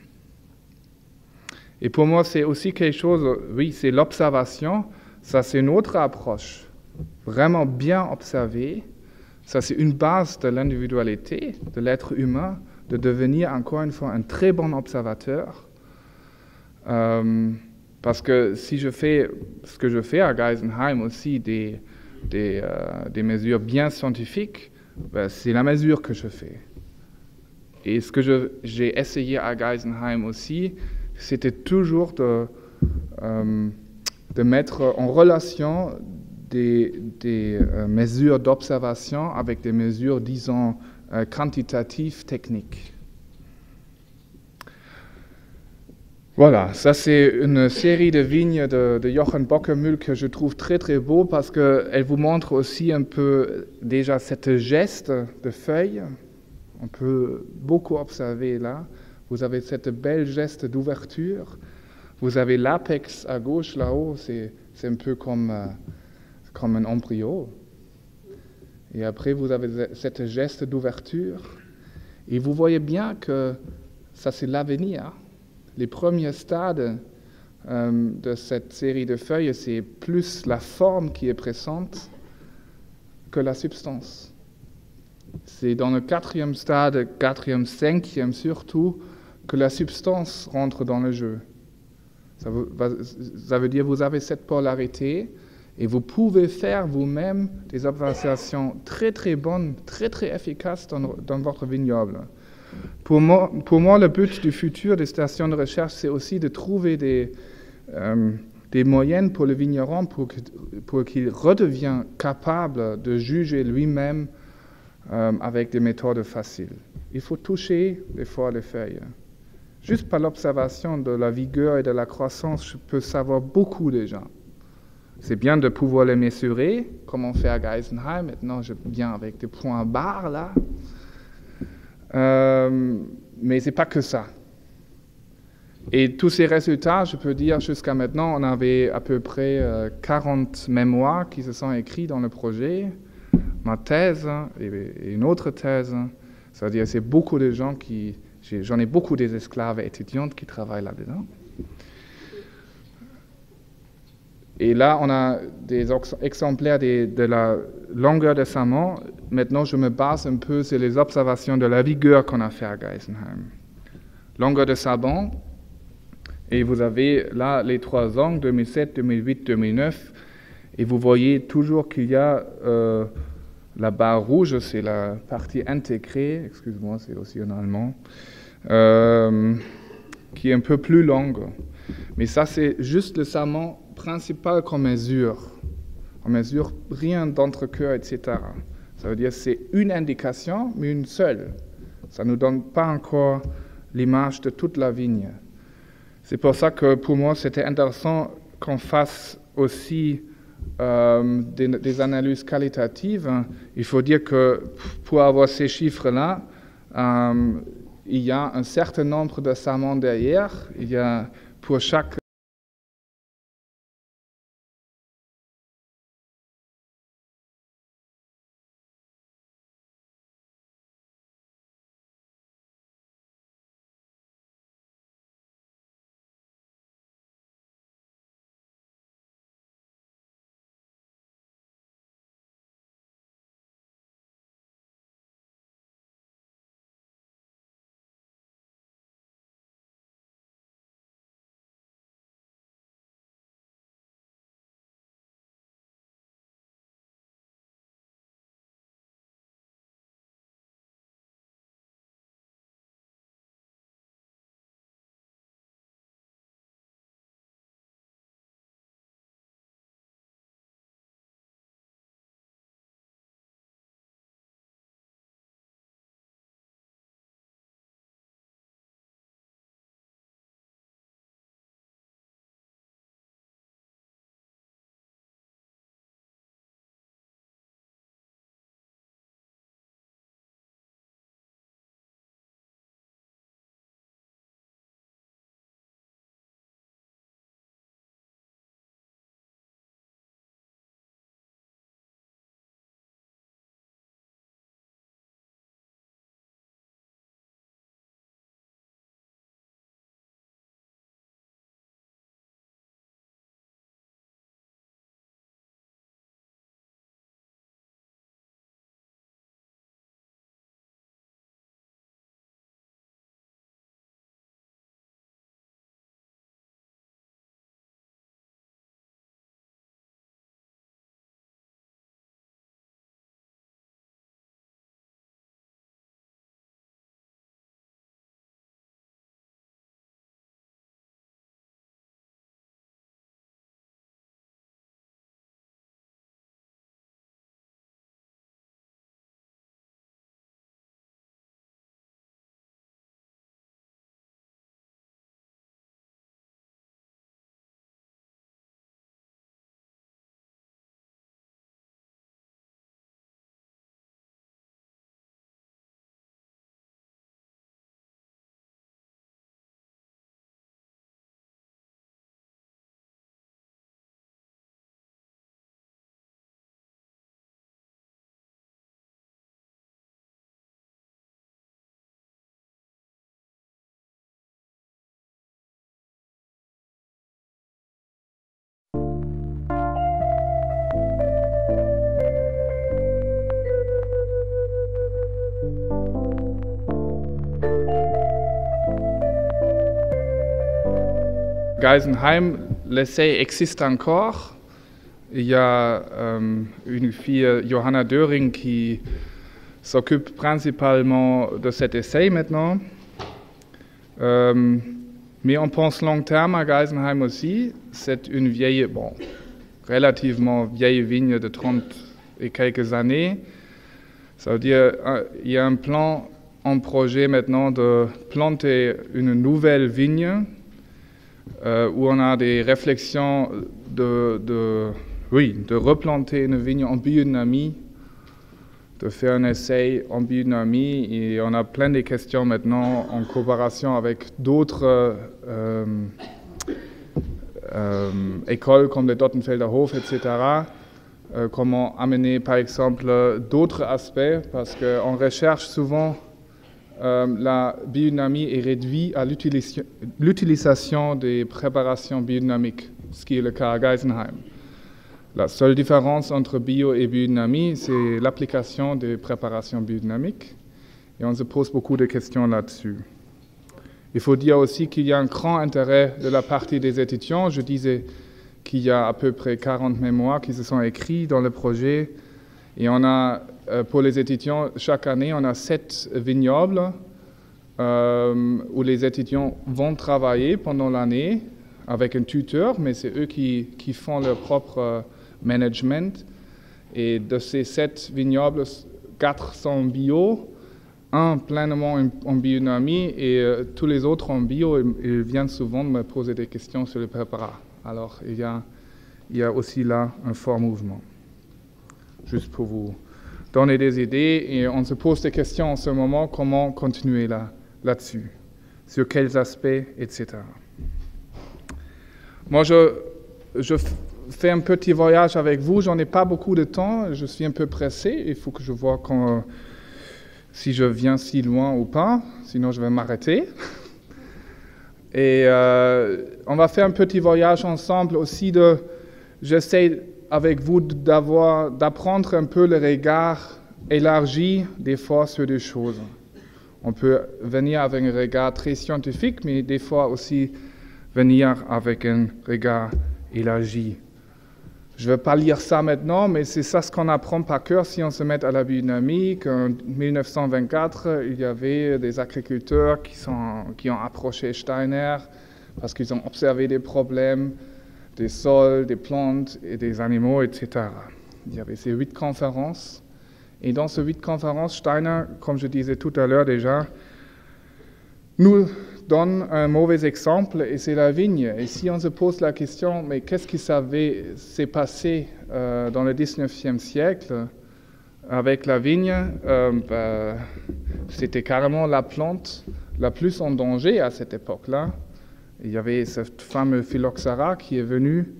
Et pour moi, c'est aussi quelque chose, oui, c'est l'observation. Ça, c'est une autre approche. Vraiment bien observer. Ça, c'est une base de l'individualité, de l'être humain, de devenir, encore une fois, un très bon observateur. Parce que si je fais ce que je fais à Geisenheim aussi, des mesures bien scientifiques, ben, c'est la mesure que je fais. Et ce que j'ai essayé à Geisenheim aussi, c'était toujours de mettre en relation des mesures d'observation avec des mesures, disons, quantitatives, techniques. Voilà, ça c'est une série de vignes de Jochen Bockemühl que je trouve très très beau parce qu'elle vous montre aussi un peu déjà cette geste de feuilles. On peut beaucoup observer là. Vous avez cette belle geste d'ouverture. Vous avez l'apex à gauche là-haut, c'est un peu comme un embryo. Et après, vous avez cette geste d'ouverture. Et vous voyez bien que ça, c'est l'avenir. Les premiers stades de cette série de feuilles, c'est plus la forme qui est présente que la substance. C'est dans le quatrième stade, quatrième, cinquième surtout, que la substance rentre dans le jeu. Ça veut dire que vous avez cette polarité et vous pouvez faire vous-même des observations très très bonnes, très très efficaces dans votre vignoble. Pour moi, le but du futur des stations de recherche, c'est aussi de trouver des moyens pour le vigneron pour qu'il redevienne capable de juger lui-même avec des méthodes faciles. Il faut toucher des fois les feuilles. Juste par l'observation de la vigueur et de la croissance, je peux savoir beaucoup déjà. C'est bien de pouvoir les mesurer, comme on fait à Geisenheim. Maintenant, je viens avec des points barres là. Mais ce n'est pas que ça. Et tous ces résultats, je peux dire, jusqu'à maintenant, on avait à peu près 40 mémoires qui se sont écrits dans le projet, ma thèse et une autre thèse. C'est-à-dire c'est beaucoup de gens j'en ai beaucoup des esclaves et étudiantes qui travaillent là-dedans. Et là, on a des exemplaires de la longueur de saman. Maintenant, je me base un peu sur les observations de la vigueur qu'on a fait à Geisenheim. Longueur de saban, et vous avez là les 3 ans, 2007, 2008, 2009, et vous voyez toujours qu'il y a la barre rouge, c'est la partie intégrée, excuse-moi, c'est aussi en allemand, qui est un peu plus longue. Mais ça, c'est juste le saman principal qu'on mesure. On mesure rien d'entrecœur, etc. Ça veut dire que c'est une indication, mais une seule. Ça ne nous donne pas encore l'image de toute la vigne. C'est pour ça que pour moi, c'était intéressant qu'on fasse aussi des analyses qualitatives. Il faut dire que pour avoir ces chiffres-là, il y a un certain nombre de samans derrière. Il y a pour chaque Geisenheim, l'essai existe encore. Il y a une fille, Johanna Döring, qui s'occupe principalement de cet essai maintenant. Mais on pense long terme à Geisenheim aussi. C'est une vieille, relativement vieille vigne de 30 et quelques années. Ça veut dire qu'il y a un plan, un projet maintenant de planter une nouvelle vigne où on a des réflexions de replanter une vigne en biodynamie, de faire un essai en biodynamie, et on a plein de questions maintenant en coopération avec d'autres écoles comme le Dottenfelder Hof, etc. Comment amener par exemple d'autres aspects, parce qu'on recherche souvent la biodynamie est réduite à l'utilisation des préparations biodynamiques, ce qui est le cas à Geisenheim. La seule différence entre bio et biodynamie, c'est l'application des préparations biodynamiques, et on se pose beaucoup de questions là-dessus. Il faut dire aussi qu'il y a un grand intérêt de la partie des étudiants. Je disais qu'il y a à peu près 40 mémoires qui se sont écrits dans le projet, et on a, pour les étudiants, chaque année, on a 7 vignobles où les étudiants vont travailler pendant l'année avec un tuteur, mais c'est eux qui font leur propre management. Et de ces 7 vignobles, 4 sont bio, un pleinement en biodynamie et tous les autres en bio. Ils viennent souvent me poser des questions sur le préparat. Alors il y a aussi là un fort mouvement. Juste pour vous donner des idées, et on se pose des questions en ce moment, comment continuer là-dessus, sur quels aspects, etc. Moi, je fais un petit voyage avec vous, j'en ai pas beaucoup de temps, je suis un peu pressé, il faut que je vois si je viens si loin ou pas, sinon je vais m'arrêter. Et on va faire un petit voyage ensemble aussi. J'essaie avec vous d'apprendre un peu le regard élargi des fois sur des choses. On peut venir avec un regard très scientifique, mais des fois aussi venir avec un regard élargi. Je ne vais pas lire ça maintenant, mais c'est ça ce qu'on apprend par cœur si on se met à la biodynamie. En 1924, il y avait des agriculteurs qui ont approché Steiner parce qu'ils ont observé des problèmes des sols, des plantes et des animaux, etc. Il y avait ces 8 conférences. Et dans ces 8 conférences, Steiner, comme je disais tout à l'heure déjà, nous donne un mauvais exemple, et c'est la vigne. Et si on se pose la question, mais qu'est-ce qui s'est passé dans le 19e siècle avec la vigne, c'était carrément la plante la plus en danger à cette époque-là. Il y avait ce fameux phylloxéra qui est venu,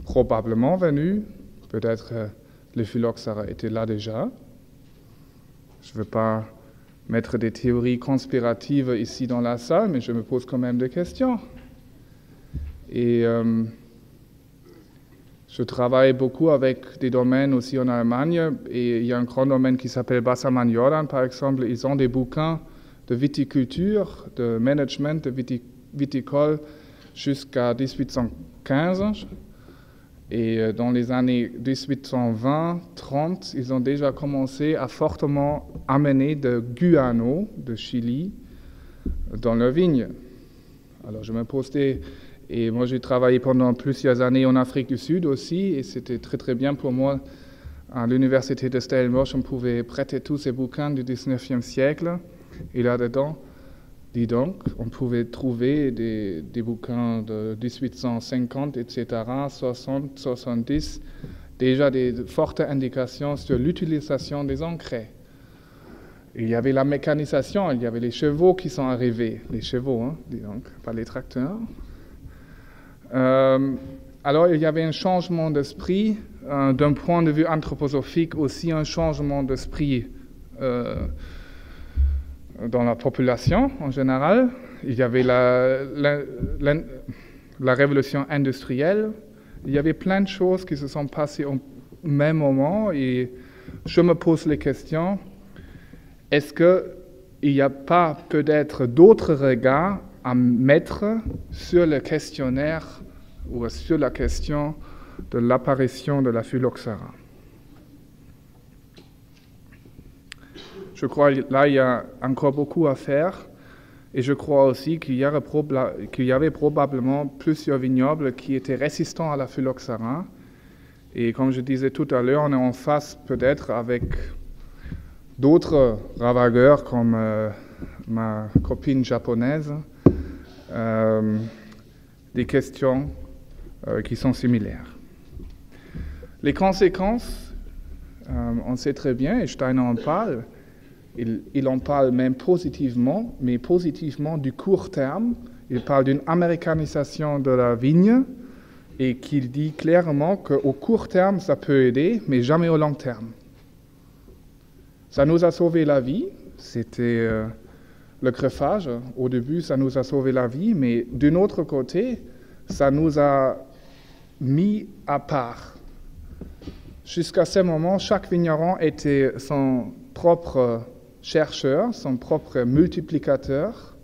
probablement venu, peut-être le phylloxéra était là déjà. Je ne veux pas mettre des théories conspiratives ici dans la salle, mais je me pose quand même des questions. Et je travaille beaucoup avec des domaines aussi en Allemagne, et il y a un grand domaine qui s'appelle Bassermann Jordan, par exemple. Ils ont des bouquins de viticulture, de management, de viticole jusqu'à 1815. Et dans les années 1820-30, ils ont déjà commencé à fortement amener de guano, de Chili, dans leurs vignes. Alors je me pose et moi j'ai travaillé pendant plusieurs années en Afrique du Sud aussi, et c'était très très bien pour moi. À l'université de Stellenbosch, on pouvait prêter tous ces bouquins du 19e siècle, et là-dedans, dis donc, on pouvait trouver des bouquins de 1850, etc., 60, 70, déjà des fortes indications sur l'utilisation des engrais. Il y avait la mécanisation, il y avait les chevaux qui sont arrivés, les chevaux, hein, dis donc, pas les tracteurs. Alors il y avait un changement d'esprit, d'un point de vue anthroposophique aussi un changement d'esprit dans la population en général. Il y avait la révolution industrielle, il y avait plein de choses qui se sont passées au même moment, et je me pose les questions, est-ce qu'il n'y a pas peut-être d'autres regards à mettre sur le questionnaire ou sur la question de l'apparition de la phylloxéra. Je crois là il y a encore beaucoup à faire et je crois aussi qu'il y avait probablement plusieurs vignobles qui étaient résistants à la phylloxéra. Et comme je disais tout à l'heure, on est en face peut-être avec d'autres ravageurs comme ma copine japonaise, des questions qui sont similaires. Les conséquences, on sait très bien, et Steiner en parle, il en parle même positivement, mais positivement du court terme. Il parle d'une américanisation de la vigne et qu'il dit clairement qu'au court terme, ça peut aider, mais jamais au long terme. Ça nous a sauvé la vie, c'était le greffage. Au début, ça nous a sauvé la vie, mais d'un autre côté, ça nous a mis à part. Jusqu'à ce moment, chaque vigneron était son propre chercheur, son propre multiplicateur.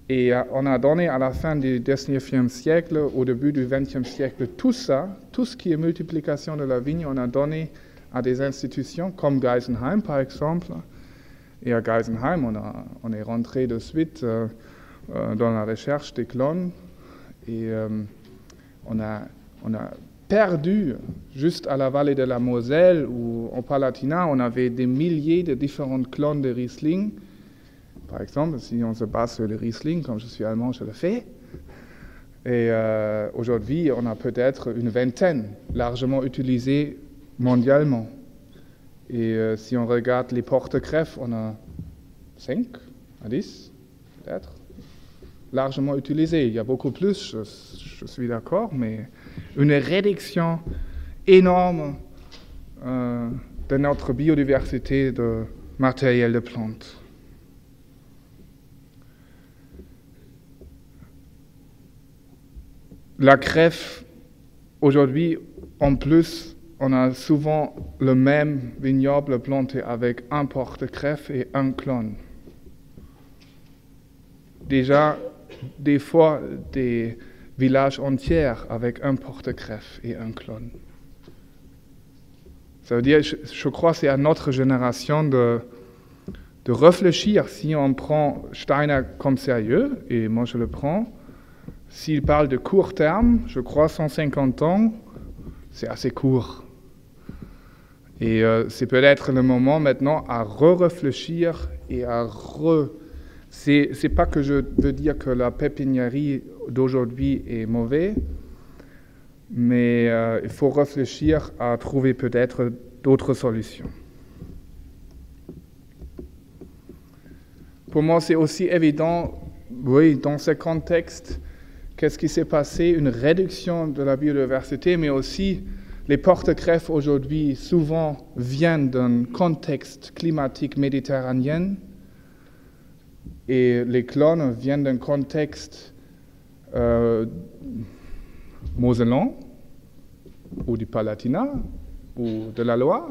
Et on a donné à la fin du 19e siècle, au début du 20e siècle, tout ça, tout ce qui est multiplication de la vigne, on a donné à des institutions comme Geisenheim par exemple. Et à Geisenheim, on est rentré de suite dans la recherche des clones. Et on a perdu, juste à la vallée de la Moselle ou au Palatinat, on avait des milliers de différentes clones de Riesling. Par exemple, si on se base sur le Riesling, comme je suis allemand, je le fais. Et aujourd'hui, on a peut-être une vingtaine, largement utilisées mondialement. Et si on regarde les porte-greffes, on a 5 à 10, peut-être, largement utilisés. Il y a beaucoup plus, je suis d'accord, mais une réduction énorme de notre biodiversité de matériel de plantes. La greffe, aujourd'hui, en plus, on a souvent le même vignoble planté avec un porte-greffe et un clone. Déjà, des fois, des villages entiers avec un porte-greffe et un clone. Ça veut dire, je crois que c'est à notre génération de réfléchir si on prend Steiner comme sérieux, et moi je le prends. S'il parle de court terme, je crois 150 ans, c'est assez court. Et c'est peut-être le moment maintenant à réfléchir et à C'est pas que je veux dire que la pépiniérie d'aujourd'hui est mauvaise, mais il faut réfléchir à trouver peut-être d'autres solutions. Pour moi, c'est aussi évident, oui, dans ce contexte, qu'est-ce qui s'est passé? Une réduction de la biodiversité, mais aussi les porte-greffes aujourd'hui souvent viennent d'un contexte climatique méditerranéen et les clones viennent d'un contexte mosellan ou du Palatinat ou de la Loire.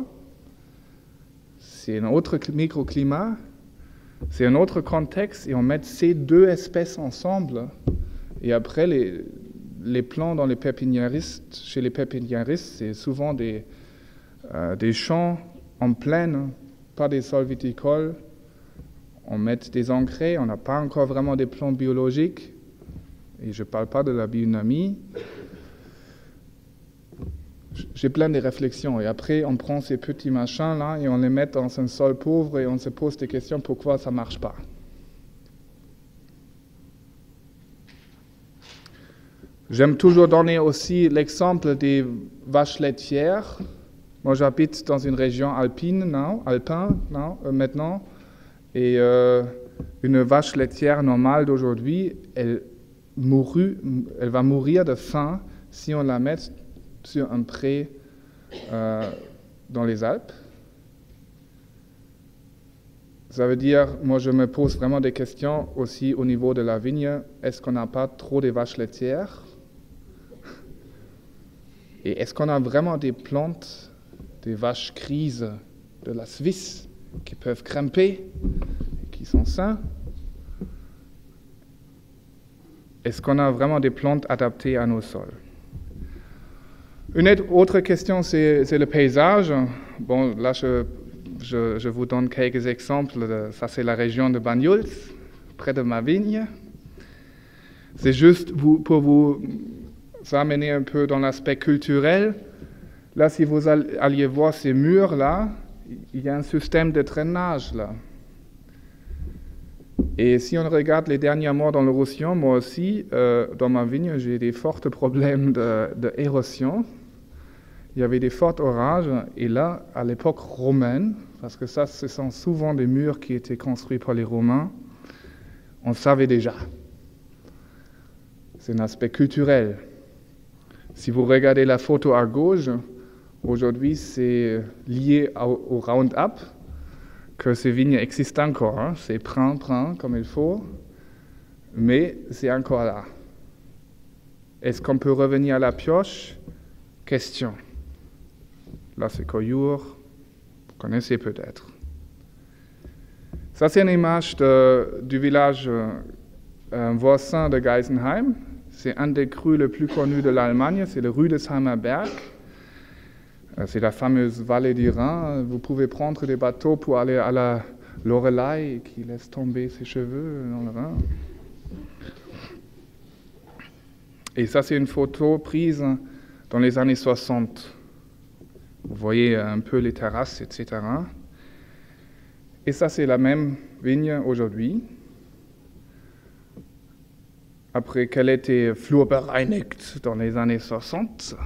C'est un autre microclimat, c'est un autre contexte et on met ces deux espèces ensemble. Et après, les plants dans les pépiniéristes, chez les pépiniéristes, c'est souvent des champs en plaine, pas des sols viticoles. On met des engrais, on n'a pas encore vraiment des plants biologiques. Et je ne parle pas de la biodynamie. J'ai plein de réflexions. Et après, on prend ces petits machins-là et on les met dans un sol pauvre et on se pose des questions pourquoi ça ne marche pas. J'aime toujours donner aussi l'exemple des vaches laitières. Moi, j'habite dans une région alpine maintenant. Et une vache laitière normale d'aujourd'hui, elle va mourir de faim si on la met sur un pré dans les Alpes. Ça veut dire, moi je me pose vraiment des questions aussi au niveau de la vigne. Est-ce qu'on n'a pas trop de vaches laitières? Et est-ce qu'on a vraiment des plantes, des vaches grises de la Suisse qui peuvent grimper, qui sont sains? Est-ce qu'on a vraiment des plantes adaptées à nos sols? Une autre question, c'est le paysage. Bon, là, je vous donne quelques exemples. Ça, c'est la région de Banyuls, près de ma vigne. C'est juste pour vous amener un peu dans l'aspect culturel. Là, si vous alliez voir ces murs-là, il y a un système de drainage là. Et si on regarde les derniers mois dans l'érosion, moi aussi, dans ma vigne, j'ai des forts problèmes d'érosion. Il y avait des forts orages, et là, à l'époque romaine, parce que ça, ce sont souvent des murs qui étaient construits par les Romains, on savait déjà. C'est un aspect culturel. Si vous regardez la photo à gauche, aujourd'hui, c'est lié au Roundup, que ces vignes existent encore. Hein. C'est prend comme il faut, mais c'est encore là. Est-ce qu'on peut revenir à la pioche? Question. Là, c'est Coyure, vous connaissez peut-être. Ça, c'est une image du village voisin de Geisenheim. C'est un des crus les plus connus de l'Allemagne, c'est le Rüdesheimer Berg. C'est la fameuse vallée du Rhin. Vous pouvez prendre des bateaux pour aller à la Loreley qui laisse tomber ses cheveux dans le Rhin. Et ça, c'est une photo prise dans les années 60. Vous voyez un peu les terrasses, etc. Et ça, c'est la même vigne aujourd'hui. Après qu'elle était flurbereinigt dans les années 60,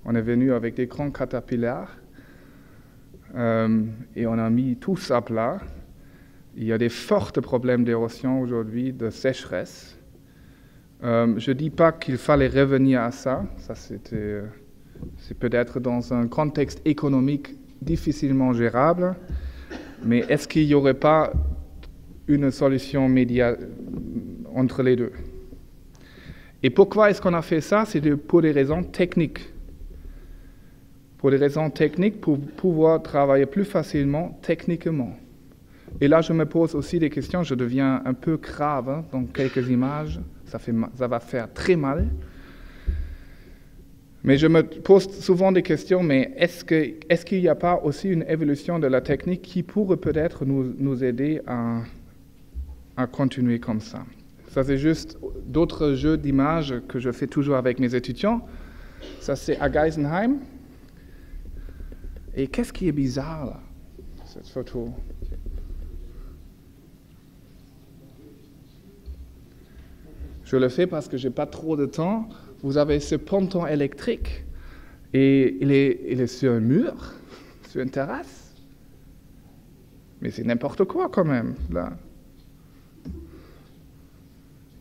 on est venu avec des grands caterpillars et on a mis tout ça à plat. Il y a des forts problèmes d'érosion aujourd'hui, de sécheresse. Je ne dis pas qu'il fallait revenir à ça. C'est peut-être dans un contexte économique difficilement gérable, mais est-ce qu'il n'y aurait pas une solution entre les deux? Et pourquoi est-ce qu'on a fait ça? C'est pour des raisons techniques. Pour des raisons techniques, pour pouvoir travailler plus facilement techniquement. Et là, je me pose aussi des questions, je deviens un peu grave hein, dans quelques images, ça va faire très mal. Mais je me pose souvent des questions, mais est-ce qu'il n'y a pas aussi une évolution de la technique qui pourrait peut-être nous aider à continuer comme ça? Ça, c'est juste d'autres jeux d'images que je fais toujours avec mes étudiants. Ça, c'est à Geisenheim. Et qu'est-ce qui est bizarre, là, cette photo? Je le fais parce que je n'ai pas trop de temps. Vous avez ce ponton électrique et il est sur un mur, sur une terrasse. Mais c'est n'importe quoi quand même, là.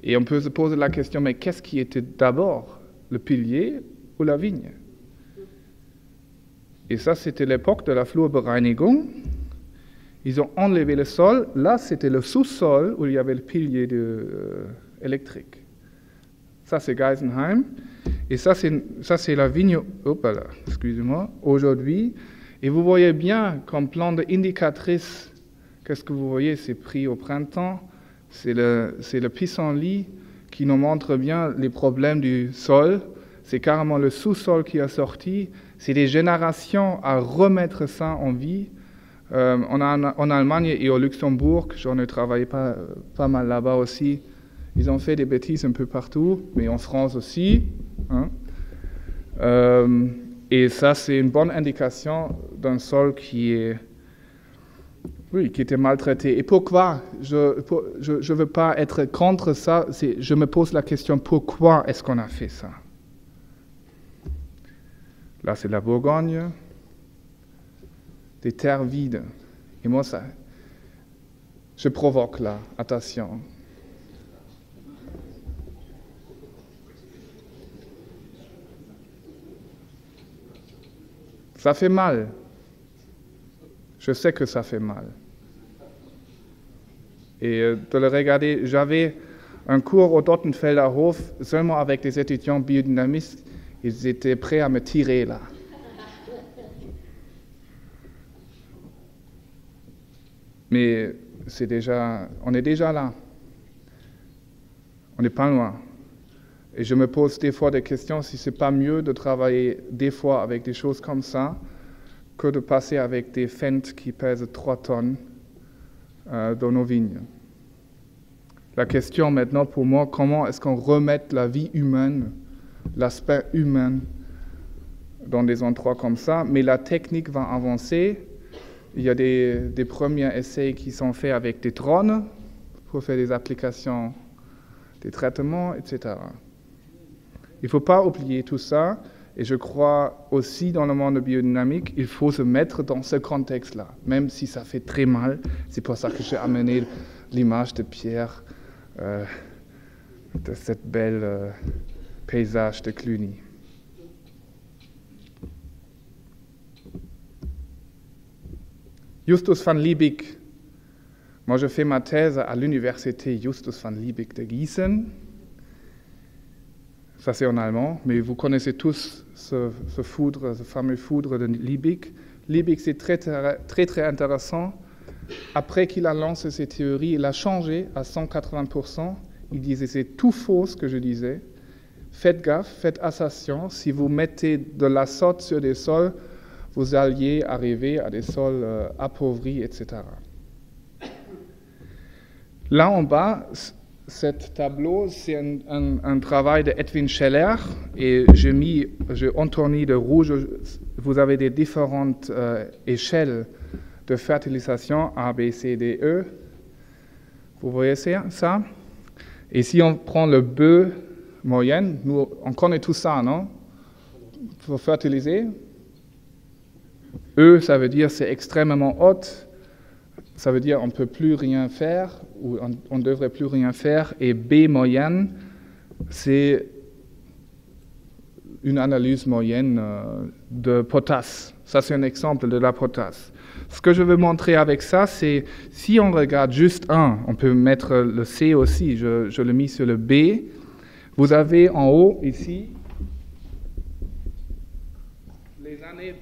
Et on peut se poser la question, mais qu'est-ce qui était d'abord, le pilier ou la vigne? Et ça, c'était l'époque de la Flurbereinigung. Ils ont enlevé le sol. Là, c'était le sous-sol où il y avait le pilier électrique. Ça, c'est Geisenheim. Et ça, c'est la vigne, excusez-moi, aujourd'hui. Et vous voyez bien, comme plan d'indicatrice, qu'est-ce que vous voyez? C'est pris au printemps. C'est le pissenlit qui nous montre bien les problèmes du sol. C'est carrément le sous-sol qui a sorti. C'est des générations à remettre ça en vie. En Allemagne et au Luxembourg, j'en ai travaillé pas mal là-bas aussi. Ils ont fait des bêtises un peu partout, mais en France aussi. Hein. Et ça, c'est une bonne indication d'un sol qui était maltraité. Et pourquoi? Je veux pas être contre ça. Je me pose la question, pourquoi est-ce qu'on a fait ça? Là, c'est la Bourgogne. Des terres vides. Et moi, ça, je provoque là, attention. Ça fait mal. Je sais que ça fait mal. Et de le regarder, j'avais un cours au Dottenfelder Hof seulement avec des étudiants biodynamistes. Ils étaient prêts à me tirer là. Mais on est déjà là. On n'est pas loin. Et je me pose des fois des questions si ce n'est pas mieux de travailler des fois avec des choses comme ça que de passer avec des fentes qui pèsent 3 tonnes dans nos vignes. La question maintenant pour moi, comment est-ce qu'on remet la vie humaine, l'aspect humain dans des endroits comme ça, mais la technique va avancer. Il y a des premiers essais qui sont faits avec des drones pour faire des applications, des traitements, etc. Il ne faut pas oublier tout ça, et je crois aussi dans le monde biodynamique, il faut se mettre dans ce contexte-là, même si ça fait très mal. C'est pour ça que j'ai amené l'image de Pierre, de cette belle paysage de Cluny. Justus van Liebig. Moi, je fais ma thèse à l'université Justus van Liebig de Gießen. Ça, c'est en allemand, mais vous connaissez tous ce fameux foudre de Liebig. Liebig, c'est très, très, très intéressant. Après qu'il a lancé ses théories, il a changé à 180%. Il disait, c'est tout faux ce que je disais. Faites gaffe, faites attention. Si vous mettez de l'azote sur des sols, vous alliez arriver à des sols appauvris, etc. Là en bas, ce tableau, c'est un travail de Edwin Scheller et j'ai entourné de rouge. Vous avez des différentes échelles de fertilisation A, B, C, D, E. Vous voyez ça? Et si on prend le B moyenne, nous, on connaît tout ça, non? Pour fertiliser. E, ça veut dire c'est extrêmement haute. Ça veut dire on ne peut plus rien faire ou on ne devrait plus rien faire. Et B moyenne, c'est une analyse moyenne de potasse. Ça, c'est un exemple de la potasse. Ce que je veux montrer avec ça, c'est si on regarde juste un, on peut mettre le C aussi, je l'ai mis sur le B. Vous avez en haut, ici, les années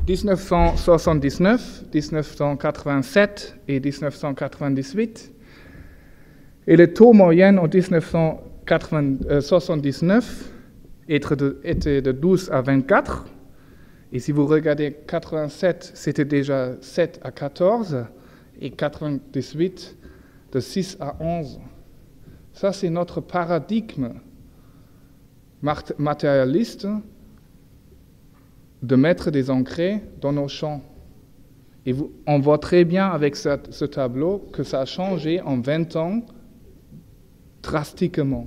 1979, 1987 et 1998. Et le taux moyen en 1979 était de 12 à 24. Et si vous regardez 87, c'était déjà 7 à 14. Et 98, de 6 à 11. Ça, c'est notre paradigme matérialiste de mettre des engrais dans nos champs. Et on voit très bien avec ce tableau que ça a changé en 20 ans drastiquement.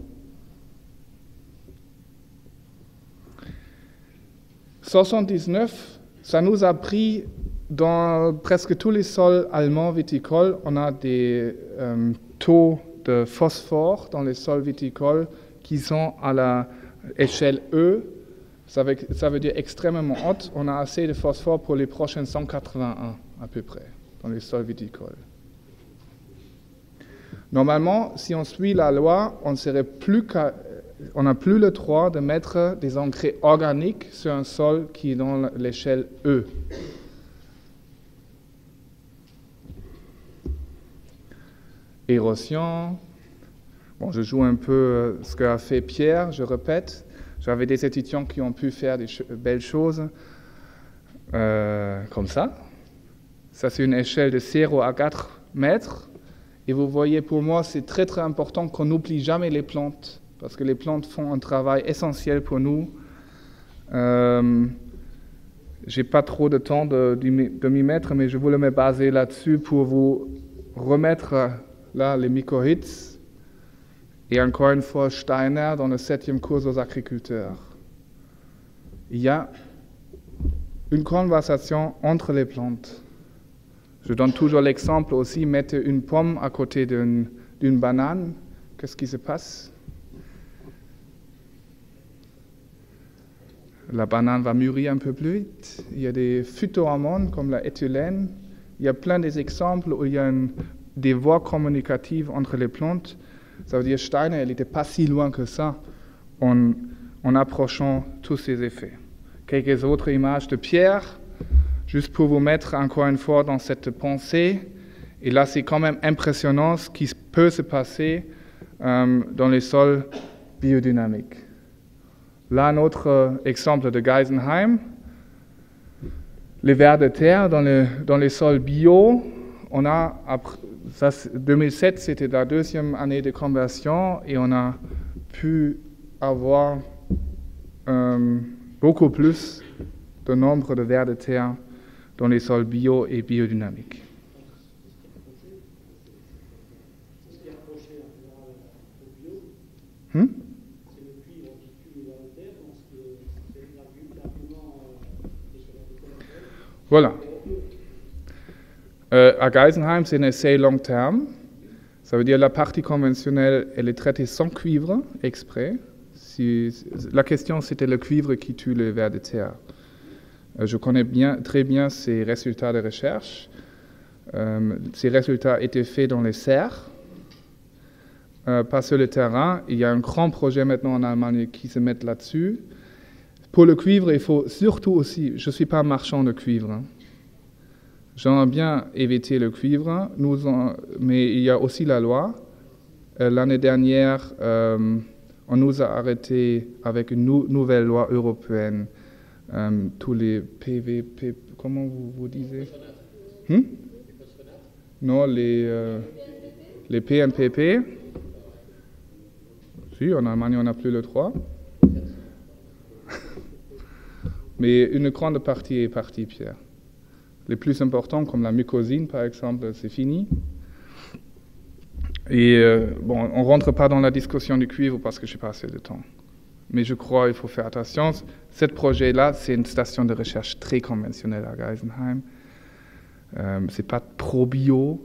79, ça nous a pris dans presque tous les sols allemands viticoles, on a des taux de phosphore dans les sols viticoles qui sont à l'échelle E. Ça veut dire extrêmement haute. On a assez de phosphore pour les prochaines 181 à peu près dans les sols viticoles. Normalement, si on suit la loi, on n'a plus le droit de mettre des engrais organiques sur un sol qui est dans l'échelle E. Érosion. Bon, je joue un peu ce qu'a fait Pierre, je répète. J'avais des étudiants qui ont pu faire des belles choses comme ça. Ça, c'est une échelle de 0 à 4 mètres. Et vous voyez, pour moi, c'est très, très important qu'on n'oublie jamais les plantes, parce que les plantes font un travail essentiel pour nous. J'ai pas trop de temps de m'y mettre, mais je voulais me baser là-dessus pour vous remettre là les mycorrhizes. Et encore une fois, Steiner dans le 7e cours aux agriculteurs. Il y a une conversation entre les plantes. Je donne toujours l'exemple aussi, mettez une pomme à côté d'une banane, qu'est-ce qui se passe? La banane va mûrir un peu plus vite. Il y a des phytohormones comme la éthylène. Il y a plein d'exemples où il y a des voies communicatives entre les plantes. Ça veut dire Steiner, il n'était pas si loin que ça en approchant tous ces effets. Quelques autres images de Pierre, juste pour vous mettre encore une fois dans cette pensée. Et là, c'est quand même impressionnant ce qui peut se passer dans les sols biodynamique. Là, un autre exemple de Geisenheim. Les vers de terre dans les sols bio, on a, 2007, c'était la deuxième année de conversion et on a pu avoir beaucoup plus de nombre de vers de terre dans les sols bio et biodynamiques. Voilà. À Geisenheim, c'est un essai long terme. Ça veut dire la partie conventionnelle, elle est traitée sans cuivre, exprès. La question, c'était le cuivre qui tue les vers de terre. Je connais très bien ces résultats de recherche. Ces résultats étaient faits dans les serres, pas sur le terrain. Il y a un grand projet maintenant en Allemagne qui se met là-dessus. Pour le cuivre, il faut surtout aussi, je ne suis pas un marchand de cuivre, hein. J'aimerais bien éviter le cuivre, mais il y a aussi la loi. L'année dernière, on nous a arrêtés avec une nouvelle loi européenne, tous les PVP, comment vous disiez? Non, les PNPP. Si, en Allemagne, on n'a plus le droit. Mais une grande partie est partie, Pierre. Les plus importants, comme la mucosine, par exemple, c'est fini. Et on ne rentre pas dans la discussion du cuivre parce que je n'ai pas assez de temps. Mais je crois qu'il faut faire attention. Ce projet-là, c'est une station de recherche très conventionnelle à Geisenheim. Ce n'est pas pro-bio.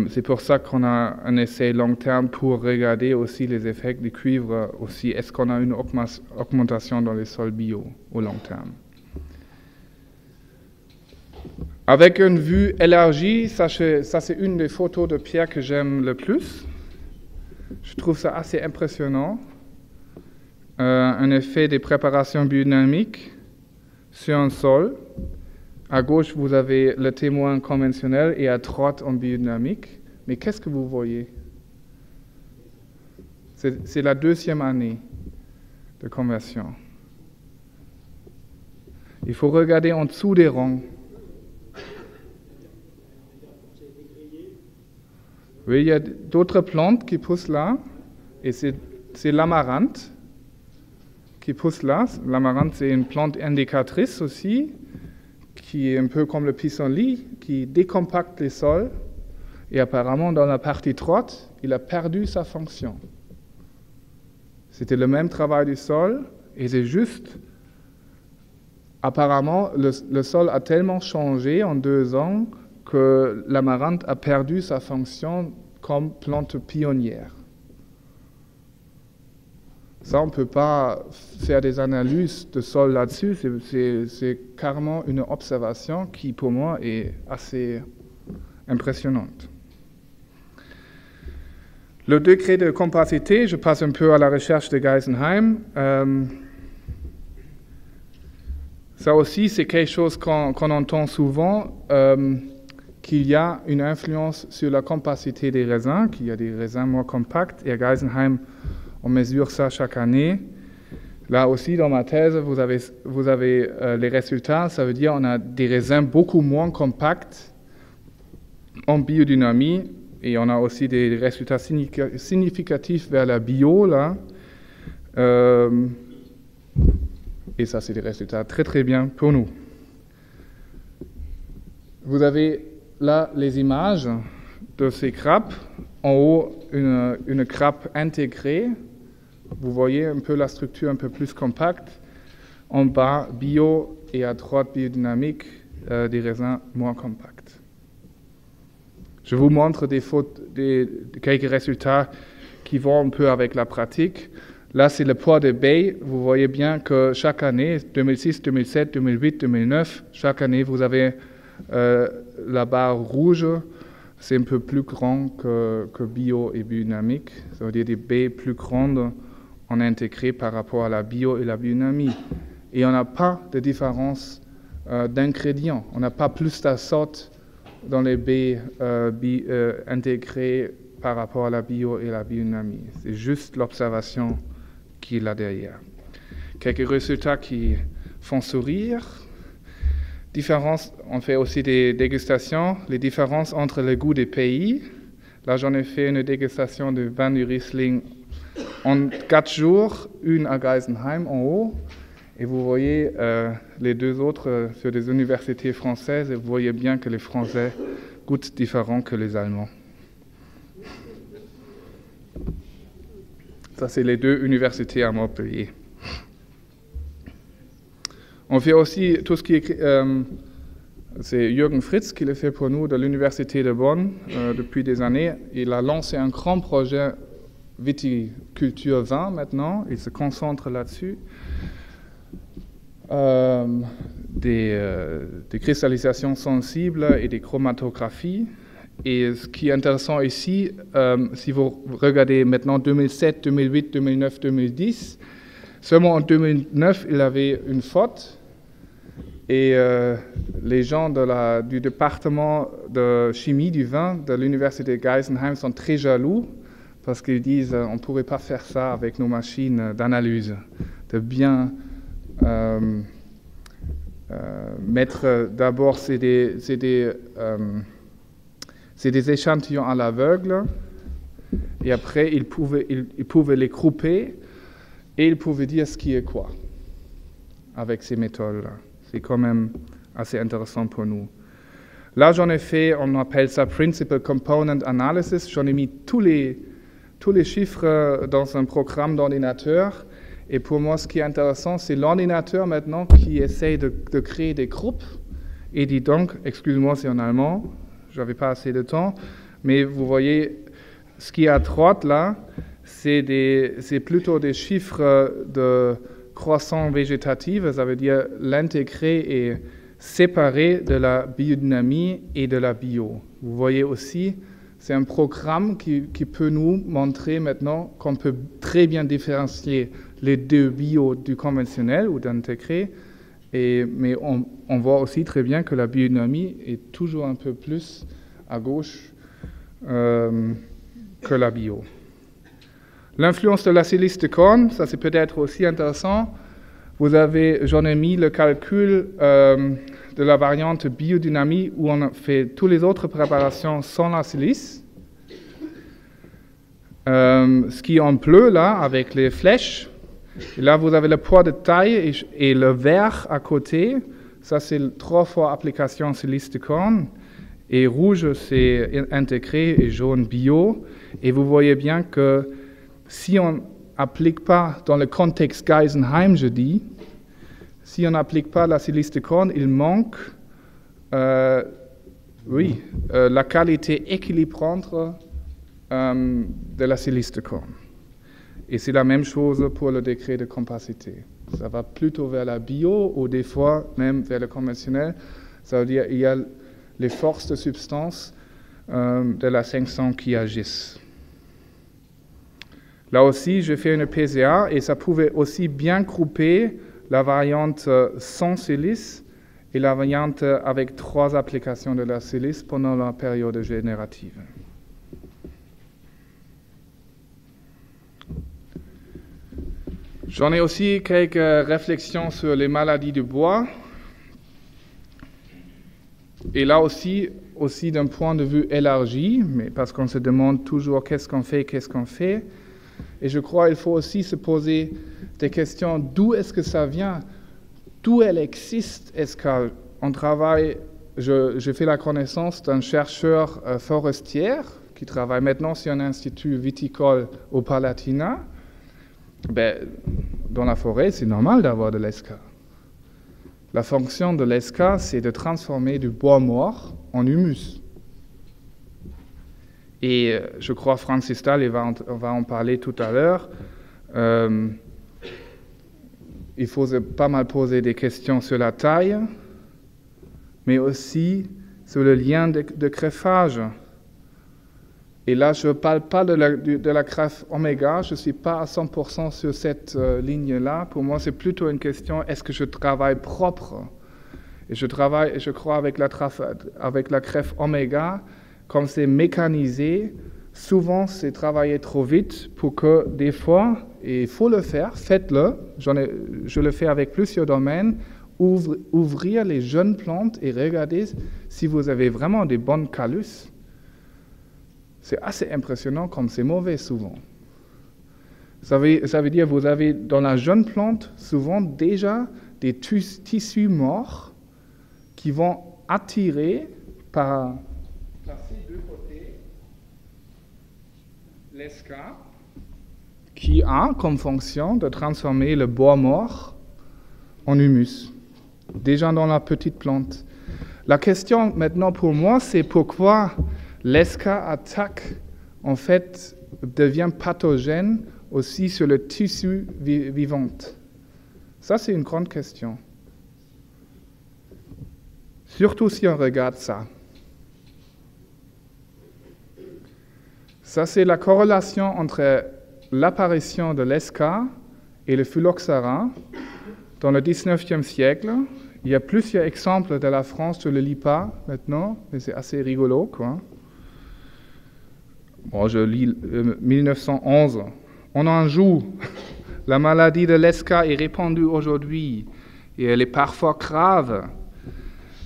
C'est pour ça qu'on a un essai long terme pour regarder aussi les effets du cuivre. Aussi, est-ce qu'on a une augmentation dans les sols bio au long terme? Avec une vue élargie, ça c'est une des photos de Pierre que j'aime le plus. Je trouve ça assez impressionnant. Un effet des préparations biodynamiques sur un sol. À gauche, vous avez le témoin conventionnel et à droite en biodynamique. Mais qu'est-ce que vous voyez? C'est la deuxième année de conversion. Il faut regarder en dessous des rangs. Oui, il y a d'autres plantes qui poussent là, et c'est l'amarante qui pousse là. L'amarante, c'est une plante indicatrice aussi, qui est un peu comme le pissenlit, qui décompacte les sols, et apparemment dans la partie droite, il a perdu sa fonction. C'était le même travail du sol, et c'est juste, apparemment, le sol a tellement changé en 2 ans que l'amarante a perdu sa fonction comme plante pionnière. Ça, on ne peut pas faire des analyses de sol là-dessus, c'est carrément une observation qui, pour moi, est assez impressionnante. Le degré de compacité, je passe un peu à la recherche de Geisenheim. Ça aussi, c'est quelque chose qu'on entend souvent, qu'il y a une influence sur la compacité des raisins, qu'il y a des raisins moins compacts. Et à Geisenheim, on mesure ça chaque année. Là aussi, dans ma thèse, vous avez les résultats. Ça veut dire qu'on a des raisins beaucoup moins compacts en biodynamie. Et on a aussi des résultats significatifs vers la bio, là. Et ça, c'est des résultats très, très bien pour nous. Vous avez là les images de ces grappes. En haut, une grappe intégrée. Vous voyez un peu la structure un peu plus compacte. En bas, bio, et à droite, biodynamique, des raisins moins compacts. Je vous montre quelques résultats qui vont un peu avec la pratique. Là, c'est le poids des baies. Vous voyez bien que chaque année, 2006, 2007, 2008, 2009, chaque année, vous avez la barre rouge. C'est un peu plus grand que bio et biodynamique. Ça veut dire des baies plus grandes en intégré par rapport à la bio et la biodynamie. Et on n'a pas de différence d'ingrédients. On n'a pas plus d'azote dans les baies intégrées par rapport à la bio et la biodynamie. C'est juste l'observation qui est là derrière. Quelques résultats qui font sourire. On fait aussi des dégustations, les différences entre le goût des pays. Là, j'en ai fait une dégustation de vin du Riesling en 4 jours, une à Geisenheim en haut. Et vous voyez les deux autres sur des universités françaises, et vous voyez bien que les Français goûtent différent que les Allemands. Ça, c'est les deux universités à Montpellier. On fait aussi tout ce qui est... c'est Jürgen Fritz qui le fait pour nous de l'Université de Bonn depuis des années. Il a lancé un grand projet viticulture vin maintenant. Il se concentre là-dessus. Des cristallisations sensibles et des chromatographies. Et ce qui est intéressant ici, si vous regardez maintenant 2007, 2008, 2009, 2010, seulement en 2009, il avait une faute. Et les gens du département de chimie du vin de l'université de Geisenheim sont très jaloux parce qu'ils disent on ne pourrait pas faire ça avec nos machines d'analyse, de bien mettre d'abord c'est des échantillons à l'aveugle et après ils pouvaient les grouper et ils pouvaient dire ce qui est quoi avec ces méthodes-là. C'est quand même assez intéressant pour nous. Là, j'en ai fait, on appelle ça Principal Component Analysis. J'en ai mis tous les chiffres dans un programme d'ordinateur. Et pour moi, ce qui est intéressant, c'est l'ordinateur maintenant qui essaye de créer des groupes. Et dit donc, excuse-moi, c'est en allemand, je n'avais pas assez de temps, mais vous voyez, ce qui est à droite là, c'est plutôt des chiffres de croissance végétative, ça veut dire l'intégrer et séparer de la biodynamie et de la bio. Vous voyez aussi, c'est un programme qui peut nous montrer maintenant qu'on peut très bien différencier les deux bio du conventionnel ou d'intégré, mais on voit aussi très bien que la biodynamie est toujours un peu plus à gauche que la bio. L'influence de la silice de corne, ça c'est peut-être aussi intéressant. J'en ai mis le calcul de la variante biodynamie où on a fait toutes les autres préparations sans la silice. Ce qui est en bleu là, avec les flèches. Et là, vous avez le poids de taille et le vert à côté. Ça, c'est 3 fois application silice de corne. Et rouge, c'est intégré et jaune bio. Et vous voyez bien que si on n'applique pas, dans le contexte Geisenheim, je dis, si on n'applique pas la silice de corne, il manque la qualité équilibrante de la silice de corne. Et c'est la même chose pour le degré de compacité. Ça va plutôt vers la bio ou des fois même vers le conventionnel. Ça veut dire qu'il y a les forces de substance de la 500 qui agissent. Là aussi, j'ai fait une PCA et ça pouvait aussi bien grouper la variante sans silice et la variante avec 3 applications de la silice pendant la période générative. J'en ai aussi quelques réflexions sur les maladies du bois. Et là aussi d'un point de vue élargi, mais parce qu'on se demande toujours qu'est-ce qu'on fait. Et je crois qu'il faut aussi se poser des questions. D'où est-ce que ça vient? D'où elle existe? Est-ce qu'on travaille? Je fais la connaissance d'un chercheur forestier qui travaille maintenant sur un institut viticole au Palatinat. Dans la forêt, c'est normal d'avoir de l'esca. La fonction de l'esca, c'est de transformer du bois mort en humus. Et je crois Francis Stahl on va en parler tout à l'heure. Il faut pas mal poser des questions sur la taille, mais aussi sur le lien de greffage. Et là, je ne parle pas de la greffe oméga, je ne suis pas à 100% sur cette ligne-là. Pour moi, c'est plutôt une question, est-ce que je travaille propre? Et je crois avec la greffe oméga, comme c'est mécanisé, Souvent, c'est travailler trop vite pour que des fois, et il faut le faire, faites-le, je le fais avec plusieurs domaines, ouvrir les jeunes plantes et regarder si vous avez vraiment des bonnes callus. C'est assez impressionnant comme c'est mauvais souvent. Ça veut dire que vous avez dans la jeune plante souvent déjà des tissus morts qui vont attirer par ces deux côtés l'esca qui a comme fonction de transformer le bois mort en humus, déjà dans la petite plante. La question maintenant pour moi, c'est pourquoi l'esca attaque, en fait, devient pathogène aussi sur le tissu vivant. Ça, c'est une grande question. Surtout si on regarde ça. Ça, c'est la corrélation entre l'apparition de l'esca et le phylloxéra dans le 19e siècle. Il y a plusieurs exemples de la France, je ne le lis pas maintenant, mais c'est assez rigolo, quoi. Bon, je lis 1911. En Anjou, la maladie de l'esca est répandue aujourd'hui et elle est parfois grave.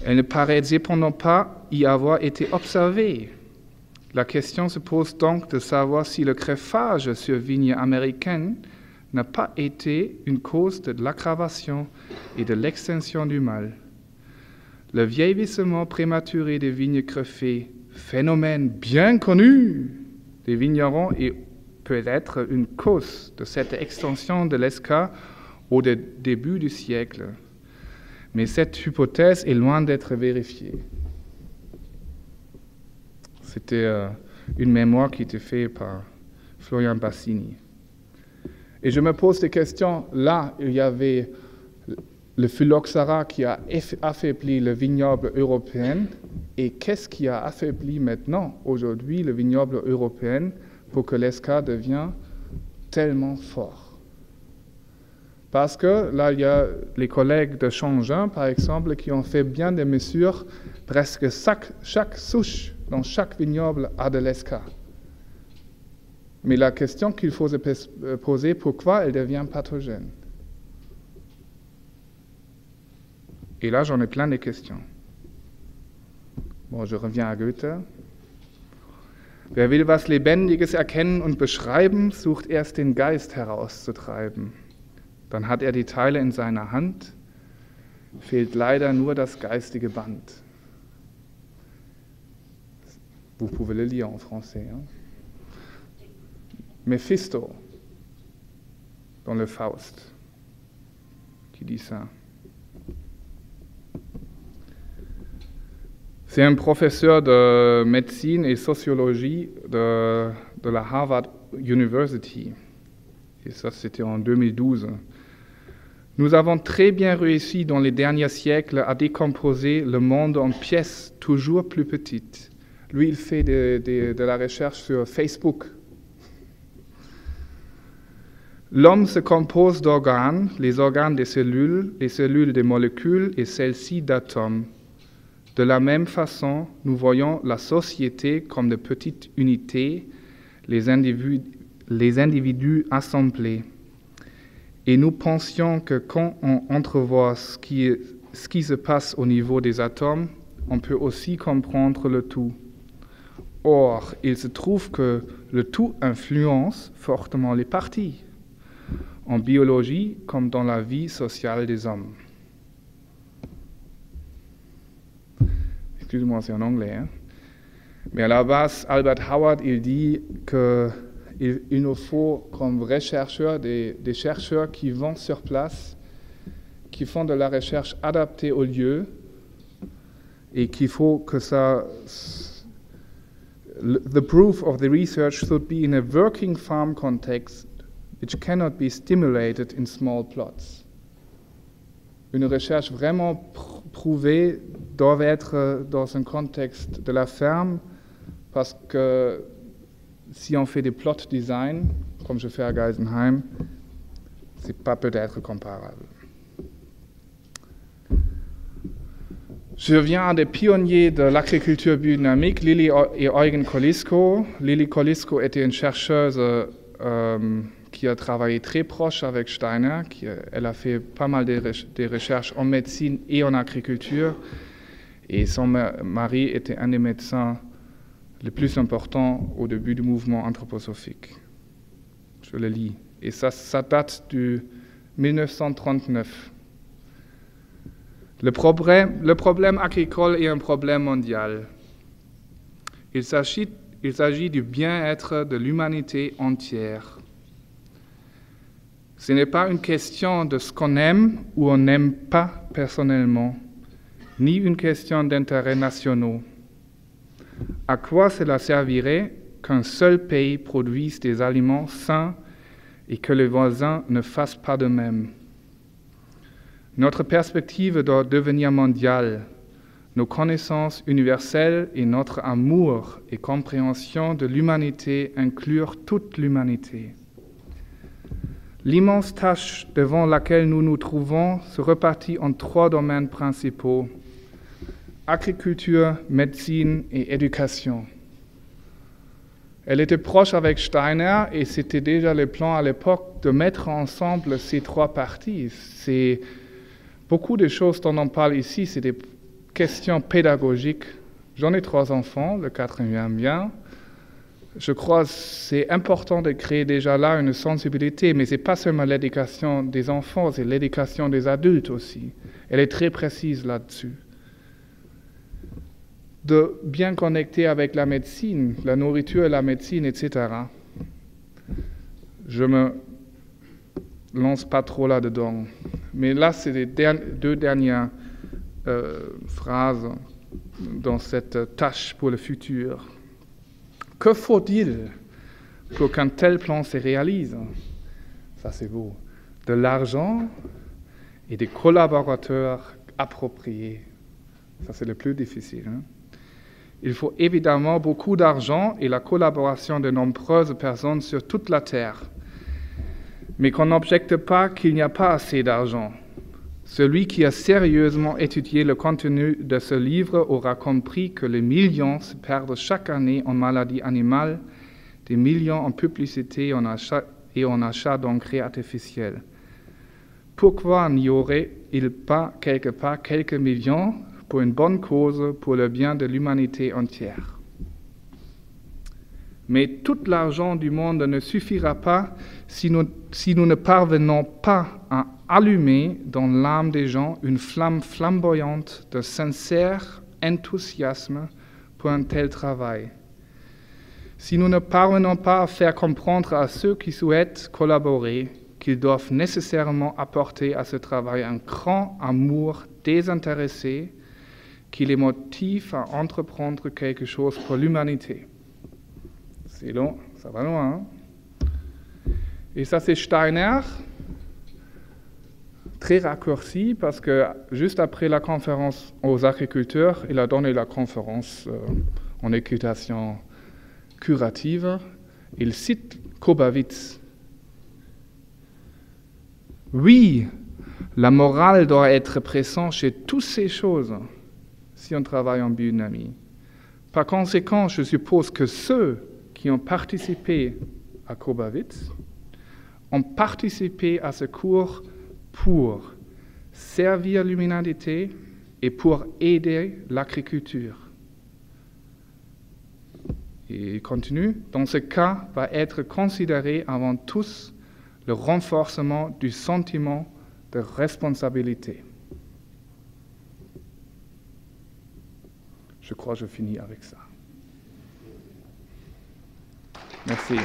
Elle ne paraît cependant pas y avoir été observée. La question se pose donc de savoir si le greffage sur vignes américaines n'a pas été une cause de l'aggravation et de l'extension du mal. Le vieillissement prématuré des vignes greffées, phénomène bien connu des vignerons, est peut-être une cause de cette extension de l'esca au début du siècle. Mais cette hypothèse est loin d'être vérifiée. C'était une mémoire qui était faite par Florian Bassini. Et je me pose des questions. Là, il y avait le phylloxéra qui a affaibli le vignoble européen. Et qu'est-ce qui a affaibli maintenant, aujourd'hui, le vignoble européen pour que l'esca devienne tellement fort? Parce que là, il y a les collègues de Changin, par exemple, qui ont fait bien des mesures. Presque chaque souche dans chaque vignoble a de l'esca. Mais la question qu'il faut se poser, pourquoi elle devient pathogène? Et là, j'en ai plein de questions. Bon, je reviens à Goethe. Wer will was Lebendiges erkennen und beschreiben, sucht erst den Geist herauszutreiben. Dann hat die Teile in seiner Hand, fehlt leider nur das geistige Band. Vous pouvez le lire en français. Hein? Méphisto, dans le Faust, qui dit ça. C'est un professeur de médecine et sociologie de la Harvard University. Et ça, c'était en 2012. Nous avons très bien réussi dans les derniers siècles à décomposer le monde en pièces toujours plus petites. Lui, il fait de la recherche sur Facebook. L'homme se compose d'organes, les organes des cellules des molécules et celles-ci d'atomes. De la même façon, nous voyons la société comme de petites unités, les individus assemblés. Et nous pensions que quand on entrevoit ce qui se passe au niveau des atomes, on peut aussi comprendre le tout. Or, il se trouve que le tout influence fortement les parties, en biologie comme dans la vie sociale des hommes. Excusez-moi, c'est en anglais. Hein? Mais à la base, Albert Howard, il dit qu'il nous faut, comme vrais chercheurs, des chercheurs qui vont sur place, qui font de la recherche adaptée au lieu, et qu'il faut que ça... The proof of the research should be in a working farm context, which cannot be stimulated in small plots. Une recherche vraiment prouvée doit être dans un contexte de la ferme, parce que si on fait des plot design, comme je fais à Geisenheim, c'est pas peut-être comparable. Je viens des pionniers de l'agriculture biodynamique, Lili et Eugen Kolisko. Lili Kolisko était une chercheuse qui a travaillé très proche avec Steiner. Elle a fait pas mal de recherches en médecine et en agriculture. Et son mari était un des médecins les plus importants au début du mouvement anthroposophique. Je le lis. Et ça date de 1939. Le problème agricole est un problème mondial. Il s'agit du bien-être de l'humanité entière. Ce n'est pas une question de ce qu'on aime ou on n'aime pas personnellement, ni une question d'intérêts nationaux. À quoi cela servirait qu'un seul pays produise des aliments sains et que les voisins ne fassent pas de même? Notre perspective doit devenir mondiale. Nos connaissances universelles et notre amour et compréhension de l'humanité inclure toute l'humanité. L'immense tâche devant laquelle nous nous trouvons se répartit en 3 domaines principaux: agriculture, médecine et éducation. Elle était proche avec Steiner et c'était déjà le plan à l'époque de mettre ensemble ces 3 parties. Beaucoup de choses dont on parle ici, c'est des questions pédagogiques. J'en ai 3 enfants, le 4e vient. Je crois que c'est important de créer déjà là une sensibilité, mais ce n'est pas seulement l'éducation des enfants, c'est l'éducation des adultes aussi. Elle est très précise là-dessus. De bien connecter avec la médecine, la nourriture et la médecine, etc. Je me lance pas trop là-dedans. Mais là, c'est les 2 dernières phrases dans cette tâche pour le futur. Que faut-il pour qu'un tel plan se réalise? Ça, c'est beau. De l'argent et des collaborateurs appropriés. Ça, c'est le plus difficile. Il faut évidemment beaucoup d'argent et la collaboration de nombreuses personnes sur toute la Terre. Mais qu'on n'objecte pas qu'il n'y a pas assez d'argent. Celui qui a sérieusement étudié le contenu de ce livre aura compris que les millions se perdent chaque année en maladies animales, des millions en publicité et en achat d'engrais artificiels. Pourquoi n'y aurait-il pas quelque part quelques millions pour une bonne cause, pour le bien de l'humanité entière? Mais tout l'argent du monde ne suffira pas si nous ne parvenons pas à allumer dans l'âme des gens une flamme flamboyante de sincère enthousiasme pour un tel travail. Si nous ne parvenons pas à faire comprendre à ceux qui souhaitent collaborer qu'ils doivent nécessairement apporter à ce travail un grand amour désintéressé qui les motive à entreprendre quelque chose pour l'humanité. C'est long, ça va loin. Hein? Et ça, c'est Steiner, très raccourci, parce que juste après la conférence aux agriculteurs, il a donné la conférence en équitation curative. Il cite Kobawitz. Oui, la morale doit être présente chez toutes ces choses si on travaille en biodynamie. Par conséquent, je suppose que ceux qui ont participé à Kobawitz ont participé à ce cours pour servir l'humanité et pour aider l'agriculture. Et il continue, dans ce cas va être considéré avant tout le renforcement du sentiment de responsabilité. Je crois que je finis avec ça. Merci.